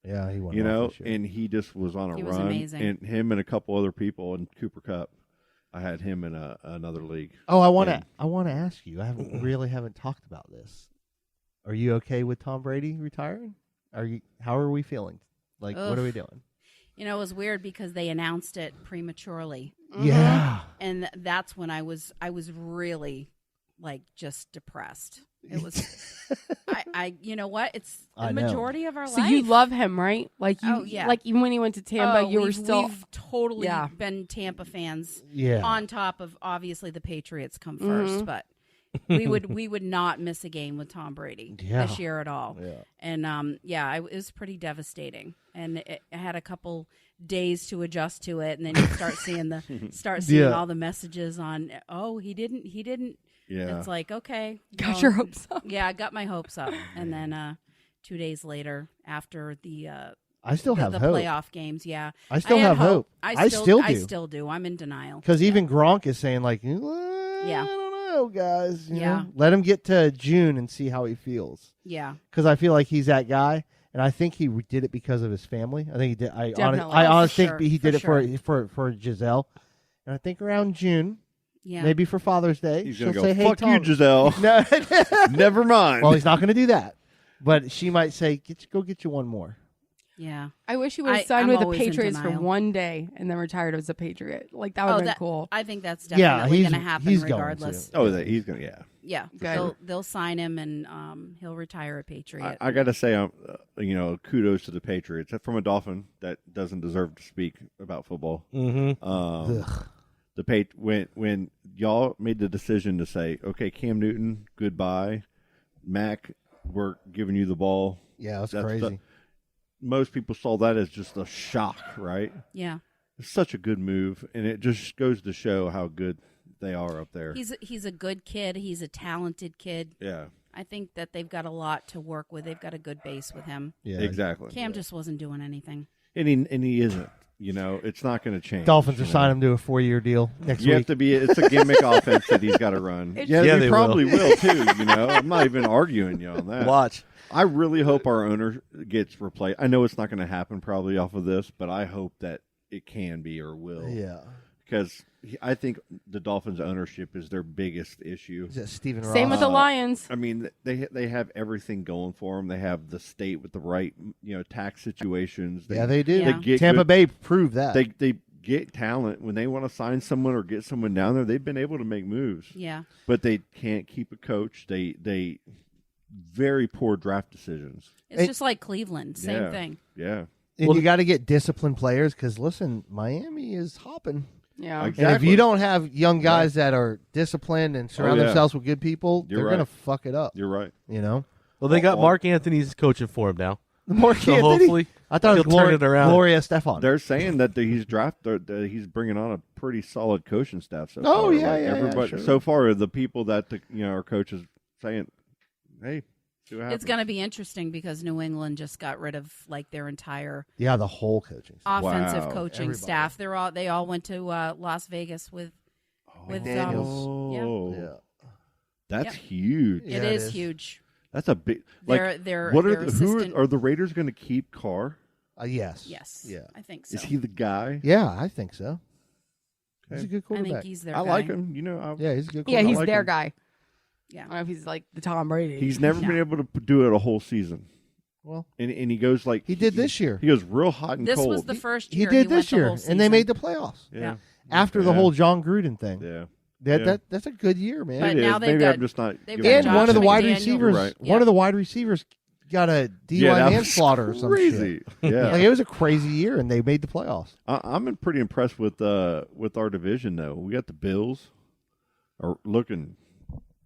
Yeah, he won. you know, this year. and he just was on a He was run. amazing. And him and a couple other people in Cooper Cup. I had him in another league. Oh, I want to. And- I want to ask you. I haven't talked about this. Are you okay with Tom Brady retiring? How are we feeling? Like, what are we doing? You know, it was weird because they announced it prematurely. Yeah. And that's when I was really like just depressed. It was I you know what? It's I the know. majority of our So life. you love him, right? Like you, Oh, yeah. like even when he went to Tampa, Oh, you were we've- still. we've totally Yeah. been Tampa fans. Yeah. On top of obviously the Patriots come Mm-hmm. first, but we would not miss a game with Tom Brady Yeah. this year at all. Yeah. And it was pretty devastating. And it had a couple days to adjust to it, and then you start seeing Yeah. all the messages on. Oh, he didn't. Yeah. It's like, okay, Got well, your hopes up. Yeah, I got my hopes up, and then 2 days later, after the I still have the hope. playoff games, yeah, I still had have hope. I I still still do. do. I'm in denial. Because even Gronk is saying like, Yeah. I don't know, guys. You Yeah. know? Let him get to June and see how he feels. Yeah, Because I feel like he's that guy, and I think he did it because of his family. I think he did. I Definitely. honestly Oh, for think he sure, did for it for Giselle, and I think around June, yeah. maybe for Father's Day, He's she'll gonna go, say, "Hey, "Fuck you, Tom." Giselle." No. Never mind. Well, he's not going to do that, but she might say, "Go get you one more." Yeah. I wish he would have signed with the Patriots for one day and then retired as a Patriot. Like that would have been cool. I think that's Yeah, definitely he's- going to happen he's going regardless. to. He's gonna. Yeah. Yeah, Good. they'll sign him and he'll retire a Patriot. I got to say, kudos to the Patriots. From a Dolphin that doesn't deserve to speak about football. Mm-hmm. When y'all made the decision to say, okay, Cam Newton, goodbye, Mac, we're giving you the ball. Yeah, that's crazy. Most people saw that as just a shock, right? Yeah, it's such a good move, and it just goes to show how good they are up there. he's a good kid. He's a talented kid. Yeah. I think that they've got a lot to work with. They've got a good base with him. Yeah, exactly. Cam just wasn't doing anything. And he isn't. You know, it's not going to change. Dolphins you are know? signing him to a 4-year deal next You week. have to be. It's a gimmick offense that he's got to run. It's- Yeah, they they probably will. will too. You know, I'm not even arguing you on that. Watch. I really hope our owner gets replaced. I know it's not going to happen probably off of this, but I hope that it can be or will. Yeah. because I think the Dolphins' ownership is their biggest issue. Is that Stephen Ross? Same with the Lions. I mean, they have everything going for them. They have the state with the right, tax situations. Yeah, they do. They get Tampa good- Bay proved that. They get talent when they want to sign someone or get someone down there. They've been able to make moves. Yeah. But they can't keep a coach. They very poor draft decisions. It's just like Cleveland. Same thing. Yeah. And you got to get disciplined players because, listen, Miami is hopping. Yeah. And if you don't have young guys that are disciplined and surround themselves with good people, You're they're right. going to fuck it up. You're right. Well, they got Mark Anthony's coaching for him now. Mark So Anthony? hopefully I thought it he'll was turn it around. Gloria Stefan. They're saying that he's bringing on a pretty solid coaching staff. So Oh, far. yeah, Like, yeah, everybody sure. so far the people that our coaches saying, hey, see what happens. It's going to be interesting because New England just got rid of like their entire Yeah, the whole coaching staff. offensive Wow. coaching Everybody. staff. They all went to Las Vegas with Oh, Yeah. that's Yep. huge. It is huge. That's a big. Like, Their what are their who assistant- are the Raiders going to keep Carr? Yes. Yes. Yeah. I think so. Is he the guy? Yeah, I think so. He's a good I quarterback. think he's their I guy. like him. Yeah, he's a good Yeah, quarterback. he's I like their him. guy. Yeah. I don't know if he's like the Tom Brady. He's never been able to do it a whole season. Well, and he goes like he did this year. He goes real hot and This cold. was the first He year did went this the year, whole and they season. made the playoffs. Yeah. After the Yeah. whole John Gruden thing. Yeah. That's a good year, man. But It now is. they've Maybe got, I'm just not they've giving got And Josh one of the wide McDaniels. receivers, Right. one of the wide receivers got a DUI that was manslaughter or some crazy. shit. Yeah. Like it was a crazy year, and they made the playoffs. I'm pretty impressed with our division though. We got the Bills are looking.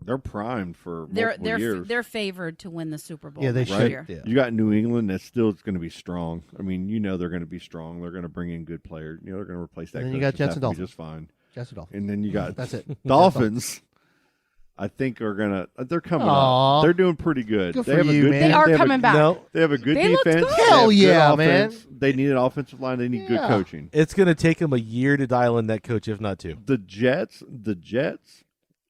They're primed for multiple years. They're favored to win the Super Bowl. Yeah, they next should. year. Yeah. You got New England that's still going to be strong. I mean, they're going to be strong. They're going to bring in good players. They're going to replace that. And then you coaching got Jets staff and will be Dolphins. just fine. Jets and Dolphins. And then you got That's it. Dolphins. I think are gonna. They're coming Aw. up. They're doing pretty good. Good they for have a you, good. man. They are have a- coming back. No, They have a good They looked defense. good. They have Hell good yeah, offense. They need an offensive line. They need good Yeah. coaching. it's going to take him a year to dial in that coach, if not two. The Jets.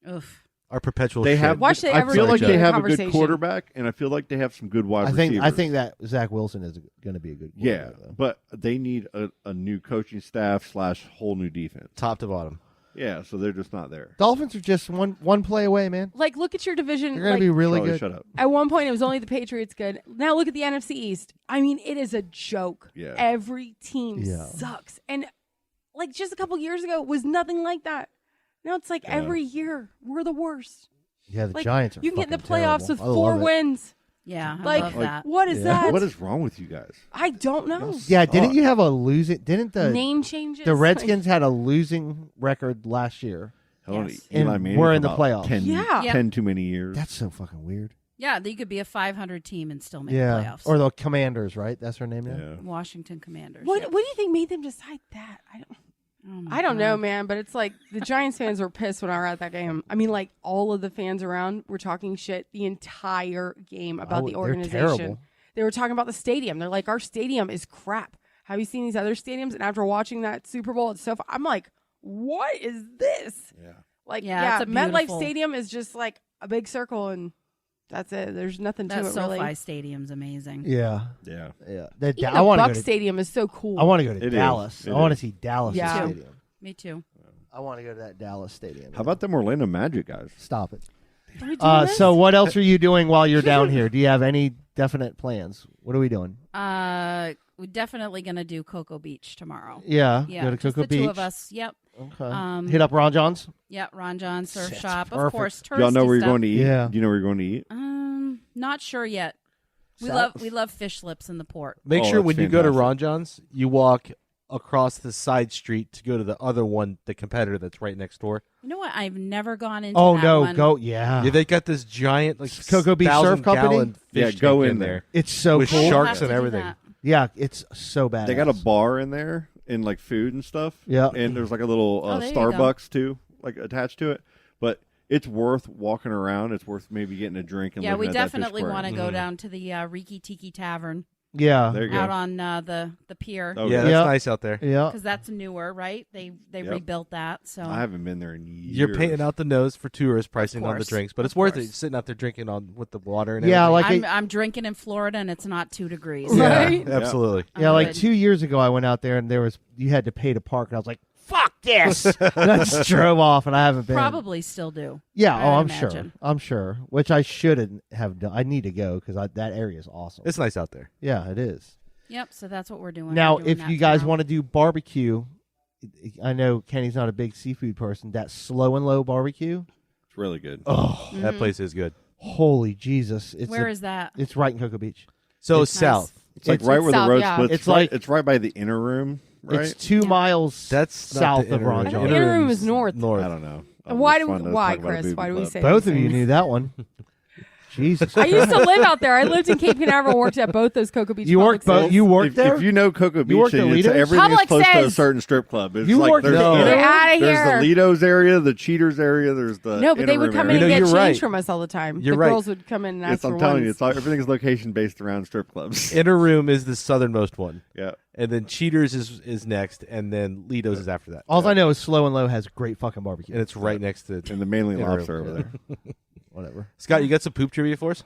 Oof. Our perpetual. They shit. have. Watch they I ever feel do like the they have a conversation. good quarterback, and I feel like they have some good wide I receivers. think that Zach Wilson is going to be a good. Yeah, quarterback, though. but they need a new coaching staff / whole new defense. top to bottom. Yeah, so they're just not there. Dolphins are just one play away, man. Like, look at your division. They're going like, to be really Charlie, good. shut up. At one point, it was only the Patriots good. Now look at the NFC East. I mean, it is a joke. Yeah. Every team Yeah. sucks. And like just a couple years ago, it was nothing like that. Now it's like every year we're the worst. Yeah, the Like, Giants are. you can get in the fucking playoffs terrible. with I 4 love it. wins. Yeah, I Like, love that. what is Yeah. that? What is wrong with you guys? I don't know. Yeah, didn't you have a losing? Didn't the Name changes. the Redskins had a losing record last year? Hold on, Yes. Eli And Manning we're for in the about playoffs. 10, Yeah. 10 too many years. That's so fucking weird. Yeah, you could be a 500 team and still make Yeah, playoffs. or the Commanders, right? That's their name now. yeah. Washington Commanders. What yeah. do you think made them decide that? Oh my I don't know, God. man, but it's like the Giants fans were pissed when I were at that game. I mean, like all of the fans around were talking shit the entire game about the they're organization. terrible. They were talking about the stadium. They're like, our stadium is crap. Have you seen these other stadiums? And after watching that Super Bowl, it's so I'm like, what is this? Yeah. Like, Yeah, yeah, it's a MetLife beautiful- Stadium is just like a big circle, and that's it. There's nothing That to it SoFi really. Stadium's amazing. Yeah, Yeah. yeah. Even I the want to Buck go to. Stadium is so cool. I want to go to It is. Dallas. It I want to is. see Dallas Yeah. Stadium. Me too. I want to go to that Dallas Stadium. How about them Orlando Magic guys? Stop it. Are we doing this? So what else are you doing while you're down here? Do you have any definite plans? What are we doing? We're definitely gonna do Cocoa Beach tomorrow. Yeah, Yeah, go to just Cocoa the Beach. two of us. Yep. Okay. Hit up Ron John's. Yep. Ron John Surf That's Shop. Of perfect. course. Do y'all know touristy where you're stuff. going to eat? Yeah. Do you know where you're going to eat? Not sure yet. We Sat- love fish lips in the port. Make Oh, sure that's when you go to fantastic. Ron John's, you walk across the side street to go to the other one, the competitor that's right next door. You know what? I've never gone into. Oh that no, one. go yeah. Yeah, they got this giant like Cocoa Beach Surf Company? 1,000-gallon Yeah, fish go tank in there. It's so with cool. We'll sharks have to and do everything. that. Yeah, it's so bad. They got a bar in there and like food and stuff. Yeah. And there's like a little Oh, there you go. Starbucks too, like attached to it. But it's worth walking around. It's worth maybe getting a drink and Yeah, looking we at that fish definitely aquarium. want to go down to the Riki Tiki Tavern Yeah. There you go. out on the pier Oh, Yeah, yeah. that's Yeah. nice out there. Yeah. because that's newer, right? They Yep. rebuilt that. So I haven't been there in years. You're painting out the nose for tourist pricing on the course. drinks, but it's Of worth course. it. Sitting out there drinking on with the water and Yeah, everything. like I'm drinking in Florida and it's not 2 degrees. yeah, Right? absolutely. yeah, like Good. 2 years ago I went out there and you had to pay to park and I was like, fuck this. And I just drove off, and I haven't been. Probably still do. Yeah, I I'm imagine. sure. I'm sure. Which I shouldn't have done. I need to go because that area is awesome. It's nice out there. Yeah, it is. Yep. So that's what we're doing. Now, We're doing if that you guys tomorrow. want to do barbecue, I know Kenny's not a big seafood person. That Slow and Low barbecue. It's really good. Oh, That place is good. holy Jesus! It's Where is that? It's right in Cocoa Beach. So It's south. It's like right where south, the road yeah. splits. It's right, like- it's right by the inner room, right? It's 2 miles. That's not south the of inner Ron room. John. The inner room is north. North. I don't know. Why Chris? Why do we say Both these of you things? knew that one. Jesus. I used to live out there. I lived in Cape Canaveral, worked at both those Cocoa Beach. You worked complexes. both. You worked If, there. if you know Cocoa Beach, worked at it's, Lido's? everything is Publix close to a says- certain strip club. It's You like worked there's there. the Get inner- outta here. There's the Lido's area, the Cheaters area. There's the No, but they inner would room come in area. and No, get you're change right. from us all the time. You're the right. girls would come in and ask It's, for I'm telling ones. you, it's all, everything's location based around strip clubs. Inner room is the southernmost one. Yeah. And then Cheaters is next, and then Lido's is after that. All I know is Slow and Low has great fucking barbecue. And it's right next to And the Manly Inner Lobster room. over there. Whatever. Scott, you got some poop trivia for us?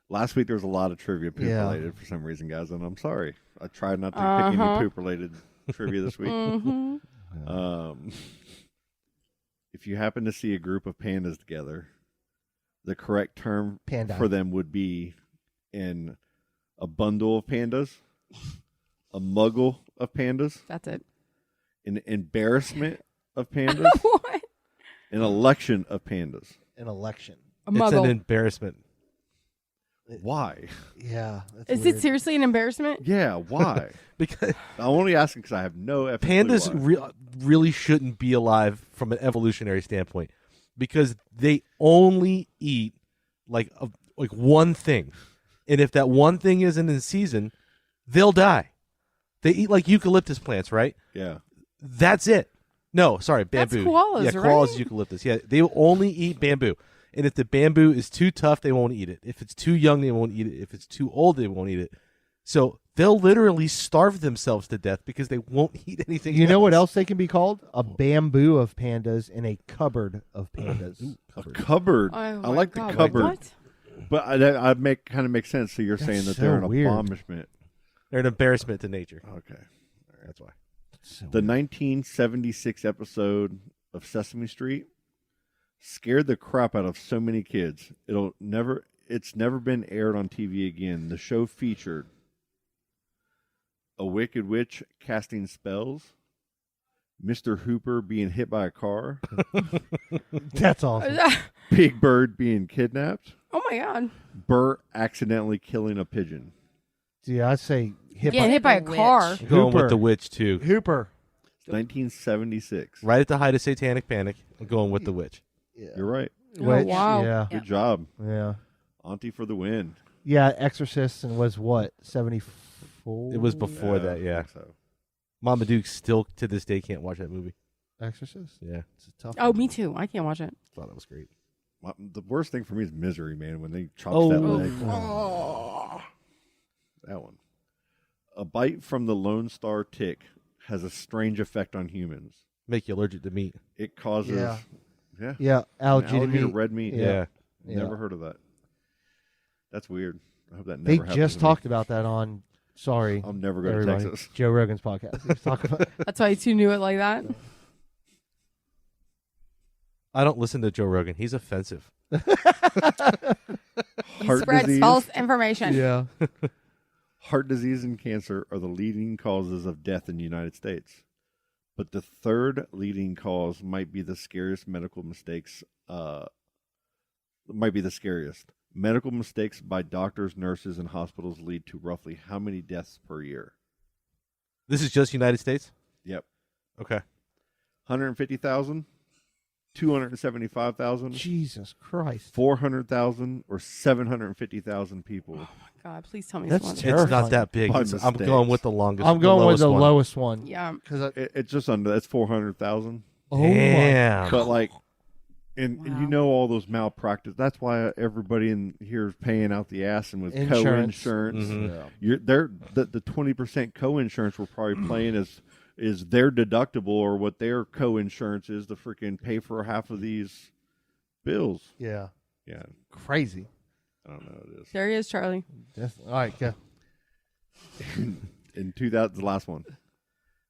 Last week there was a lot of trivia poop Yeah. related for some reason, guys, and I'm sorry. I tried not to pick any poop related trivia this week. If you happen to see a group of pandas together, the correct term Panda. for them would be in a bundle of pandas, a muggle of pandas, That's it. an embarrassment of pandas, What? an election of pandas. An election. A It's muggle. an embarrassment. Why? Yeah. That's Is weird. it seriously an embarrassment? Yeah, why? Because I'm only asking because I have no effing clue pandas why. really shouldn't be alive from an evolutionary standpoint because they only eat like one thing. And if that one thing isn't in season, they'll die. They eat like eucalyptus plants, right? Yeah. That's it. No, sorry, bamboo. That's koalas, yeah, right? koalas is eucalyptus. Yeah, they will only eat bamboo. And if the bamboo is too tough, they won't eat it. If it's too young, they won't eat it. If it's too old, they won't eat it. So they'll literally starve themselves to death because they won't eat anything You know what else they can be called? A bamboo of pandas and a cupboard of pandas. A cupboard. Oh I my like God, the cupboard. What? But I kind of makes sense. So you're That's saying that so they're an weird. abomination. They're an embarrassment to nature. Okay. That's why. The 1976 episode of Sesame Street scared the crap out of so many kids. It's never been aired on TV again. The show featured a wicked witch casting spells, Mr. Hooper being hit by a car, That's awesome. Big Bird being kidnapped, Oh my God. Bert accidentally killing a pigeon. Yeah, I'd say Getting hit by a car. I'm going Hooper. with the witch, too. Hooper. 1976. Right at the height of Satanic Panic, I'm going with the witch. You're right. Witch, wow. Yeah. Good job. Yeah. Auntie for the win. Yeah, Exorcist and was what? 74? It was before that, I yeah. think so. Mama Duke still, to this day, can't watch that movie. Exorcist? Yeah. It's a tough Oh, one. me too. I can't watch it. Thought that was great. The worst thing for me is Misery, man, when they chop Oh. that leg. Oh. That one. A bite from the Lone Star tick has a strange effect on humans. Make you allergic to meat. It causes Yeah, allergy to allergy to meat. red meat. Yeah. Never heard of that. That's weird. I hope that They never happens just to me. talked about that on, sorry, I'll never go to everybody, Texas. Joe Rogan's podcast. He was talking about That's why you knew it like that. I don't listen to Joe Rogan. He's offensive. He Heart spreads disease. false information. Yeah. Heart disease and cancer are the leading causes of death in the United States. But the third leading cause might be the scariest medical mistakes. Might be the scariest. Medical mistakes by doctors, nurses, and hospitals lead to roughly how many deaths per year? This is just United States? Yep. Okay. 150,000, 275,000, Jesus Christ. 400,000, or 750,000 people. God, please tell me That's this one. terrible. It's not that big. By I'm mistake. going with the longest. I'm going with the one. lowest one. Yeah. Because It's just under, that's 400,000. oh my. Damn. But like, and you know all those malpractice. That's why everybody in here is paying out the ass and with Insurance. co-insurance. Mhm. Yeah. You're the 20% co-insurance we're probably playing is their deductible or what their co-insurance is to freaking pay for half of these bills. Yeah. Yeah, Crazy. I don't know. It is. There he is, Charlie. All right, go. In 2000, the last one.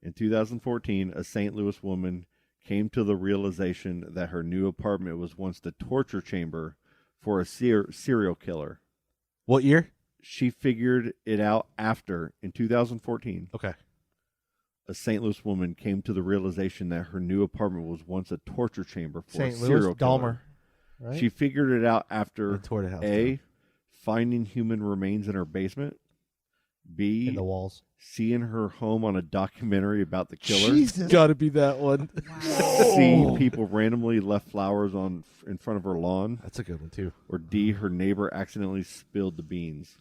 In 2014, a St. Louis woman came to the realization that her new apartment was once the torture chamber for a serial killer. What year? She figured it out after, in 2014. Okay. A St. Louis woman came to the realization that her new apartment was once a torture chamber for St. a Louis, serial Dahmer, killer. right? She figured it out after tore the house A, down. finding human remains in her basement, B, In the walls. seeing her home on a documentary about the killer, Jesus. Got to be that one. C, people randomly left flowers in front of her lawn, That's a good one too. or D, her neighbor accidentally spilled the beans.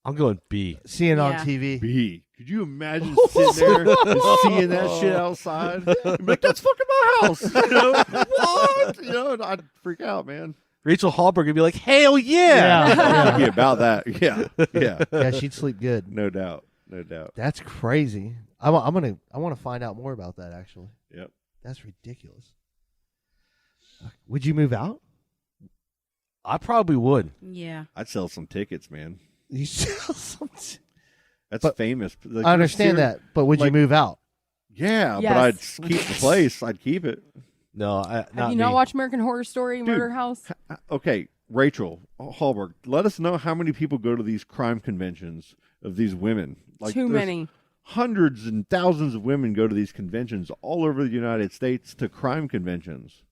I'm going B. Seeing on Yeah. TV. B. Could you imagine sitting there and seeing that shit outside? You'd be like, that's fucking my house. You know? What? You know, and I'd freak out, man. Rachel Hallberg would be like, "Hell yeah!" Yeah, about that. Yeah, yeah. Yeah, she'd sleep good. No doubt. No doubt. That's crazy. I want to find out more about that. Actually, Yep. that's ridiculous. Would you move out? I probably would. Yeah. I'd sell some tickets, man. You sell something. That's But famous. Like, I understand that, but would you move out? Yeah, Yes. but I'd keep the place. I'd keep it. No, Have you not watched American Horror Story Murder House? Okay, Rachel Hallberg, let us know how many people go to these crime conventions of these women. Too there's many. Hundreds and thousands of women go to these conventions all over the United States to crime conventions.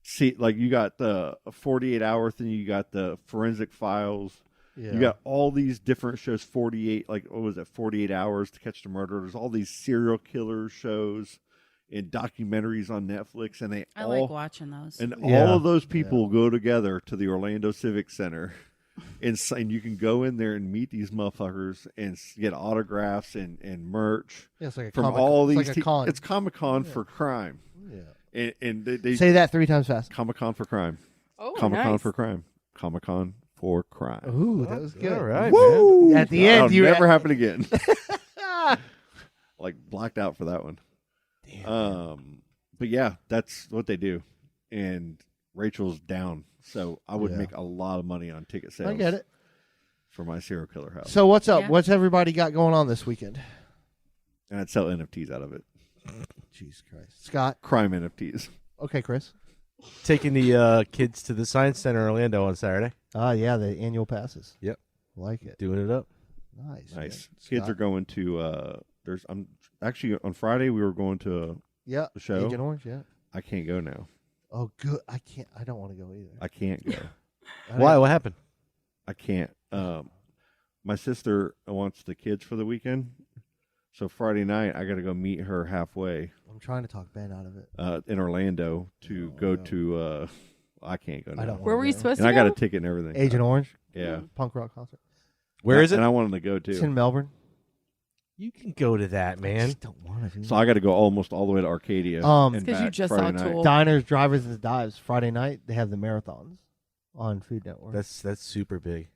See, like you got the 48-hour thing, you got the forensic files. Yeah. You got all these different shows, 48, like, what was it, 48 Hours to Catch the Murderer. There's all these serial killer shows and documentaries on Netflix. And I like watching those. And all of those people go together to the Orlando Civic Center. And you can go in there and meet these motherfuckers and get autographs and merch. Yeah, it's like a from Comic- all it's these. like a con. It's Comic-Con for crime. Yeah. And they Say that 3 times fast. Comic-Con for crime. Oh, Comic-Con nice. for crime. Comic-Con for crime. Ooh, that was good. All right, Woo! man. At the end, That'll you never happen again. Like blacked out for that one. Damn. But yeah, that's what they do. And Rachel's down, so I would make a lot of money on ticket sales. I get it. For my serial killer house. So what's up? Yeah. What's everybody got going on this weekend? And I'd sell NFTs out of it. Jesus Christ, Scott. Crime NFTs. Okay, Chris. Taking the kids to the Science Center in Orlando on Saturday. Yeah, the annual passes. Yep. Like it. Doing it up. Nice. Nice. man. Kids Scott? are going to I'm actually on Friday we were going to Yeah. the show. Agent Orange, yeah. I can't go now. Oh, good. I can't. I don't want to go either. I can't go. Why? What happened? I can't. My sister wants the kids for the weekend. So Friday night I got to go meet her halfway I'm trying to talk Ben out of it. in Orlando to go to I can't go now. I don't. Where were you supposed And to I got go? a ticket and everything. Agent Orange. Yeah. Punk rock concert. Where is it? And I wanted to go It's too. in Melbourne. You can go to that, I man. just don't want to do So I got to go almost all the way to Arcadia. Um, and It's 'cause you back just Friday saw night. Tool. Diners, Drivers, and Dives. Friday night, they have the marathons on Food Network. That's super big.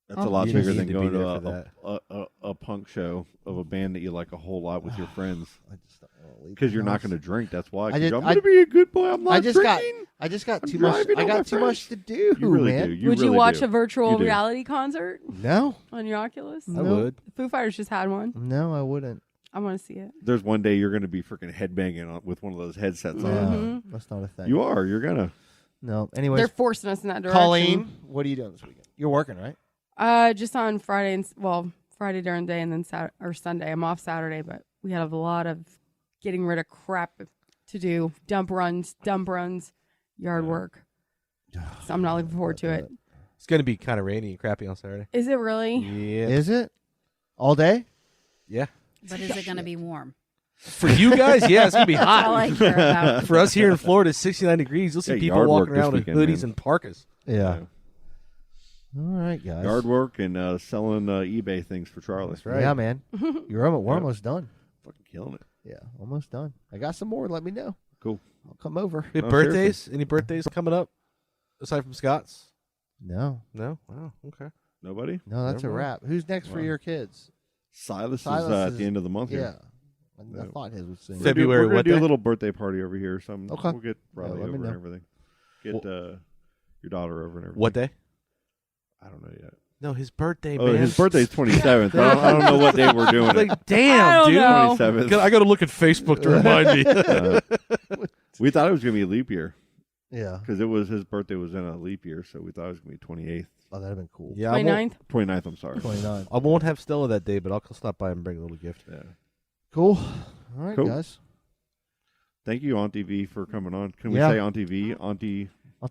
That's a lot You bigger need than to going be to there for a punk show of a band that you like a whole lot with your friends. I just don't want to leave. Because the you're not house. going to drink. That's why. I 'Cause did- I'm I- going to be a good boy. I'm not I just drinking. got I'm too much. driving I on my got too much friends. to do, You really man. do. You Would you really watch do. a virtual You do. reality concert No, on your Oculus? I No. would. Foo Fighters just had one. no, I wouldn't. I want to see it. There's one day you're going to be freaking headbanging with one of those headsets on. Mhm. That's not a thing. You are. You're going to. No. Anyways, They're forcing us in that direction. Colleen, what are you doing this weekend? You're working, right? Just on Friday and Friday during the day and then Sunday. I'm off Saturday, but we have a lot of getting rid of crap to do. Dump runs, yard work. So I'm not looking forward to it. It's going to be kind of rainy and crappy on Saturday. Is it really? Yeah. Is it all day? Yeah. But is it going to be warm? For you guys, yeah, it's going to be That's hot. all I care about. For us here in Florida, it's 69 degrees. You'll see Yeah, people yard walking work this around in weekend, hoodies man. and parkas. Yeah. All right, guys. Yard work and selling eBay things for Charlie. That's right. Yeah, man. We're almost done. Fucking killing it. Yeah, almost done. I got some more. Let me know. Cool. I'll come over. We have Oh, birthdays? Any birthdays coming up aside from Scott's? No, No? Wow. Okay. Nobody? no, that's a Never mind. wrap. Who's next for Wow. your kids? Silas is Silas at is- the end of the month Yeah, here. I thought his was soon. February We're gonna what do day? a little birthday party over here. Okay. We'll get Riley let me over and know. everything. Get your daughter over and everything. What day? I don't know yet. No, his birthday, Oh, man. his birthday's 27th. I don't know what day we're doing it. Like, damn, dude. 27th. I got to look at Facebook to remind me. We thought it was going to be a leap year. Yeah. Because his birthday was in a leap year, so we thought it was going to be 28th. Oh, that'd have been cool. Yeah, 29th? 29th, I'm sorry. 29th. I won't have Stella that day, but I'll stop by and bring a little gift. Yeah. Cool. All right, Cool. guys. Thank you, Auntie V, for coming on. Can we Yeah. say Auntie V? Auntie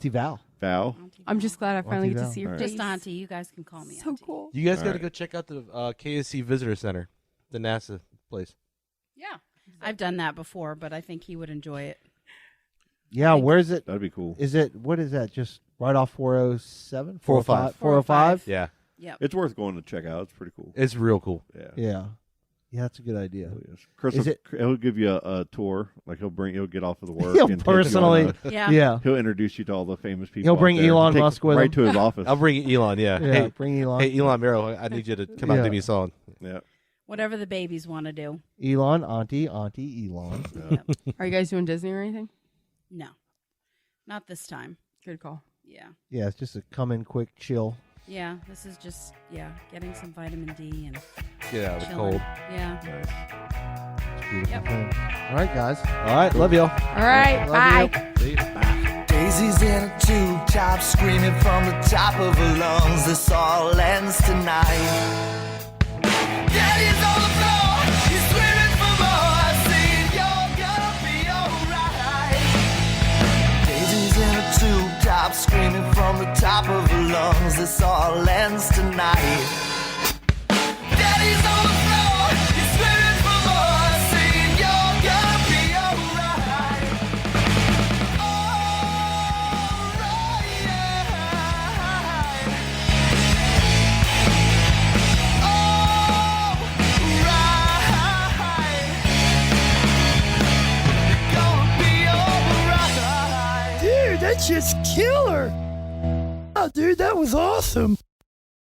Val. Val? I'm just glad I finally Auntie get to Val. see your All face. Just Auntie. You guys can call me So Auntie. cool. You guys All got to right. go check out the KSC Visitor Center, the NASA place. Yeah. I've done that before, but I think he would enjoy it. Yeah, where is it? That'd be cool. Is it, what is that? Just right off 407? 405. 405? Yeah. Yep. It's worth going to check out. It's pretty cool. It's real cool. Yeah. Yeah. Yeah, that's a good idea. Oh, yes. Chris, Is it- he'll give you a tour. Like he'll get off of the work. He'll and take you personally- on Yeah. Yeah. He'll introduce you to all the famous people. He'll out bring there. Elon Take Musk with right him. to his office. I'll bring Elon, yeah. Yeah, Hey, bring Elon. Hey, Elon Miro, I need you to come out and Yeah. do me a song. Yeah. Whatever the babies want to do. Elon, Auntie, Elon. Are you guys doing Disney or anything? No. Not this time. Good call. Yeah. Yeah, it's just a come in quick, chill. Yeah. This is just, getting some vitamin D and Get out of the chilling. cold. Yeah. It's a beautiful Yep. thing. All right, guys. All right, love y'all. All right. Love Bye. you. See ya. Daisy's in a tube top, screaming from the top of her lungs. This all ends tonight. Daddy's on the floor, he's screaming for more. Saying you're gonna be alright. Daisy's in a tube top, screaming from the top of her lungs. This all ends tonight. Daddy's on the floor, he's screaming for more. Saying you're gonna be alright. Dude, that's just killer. Oh, dude, that was awesome.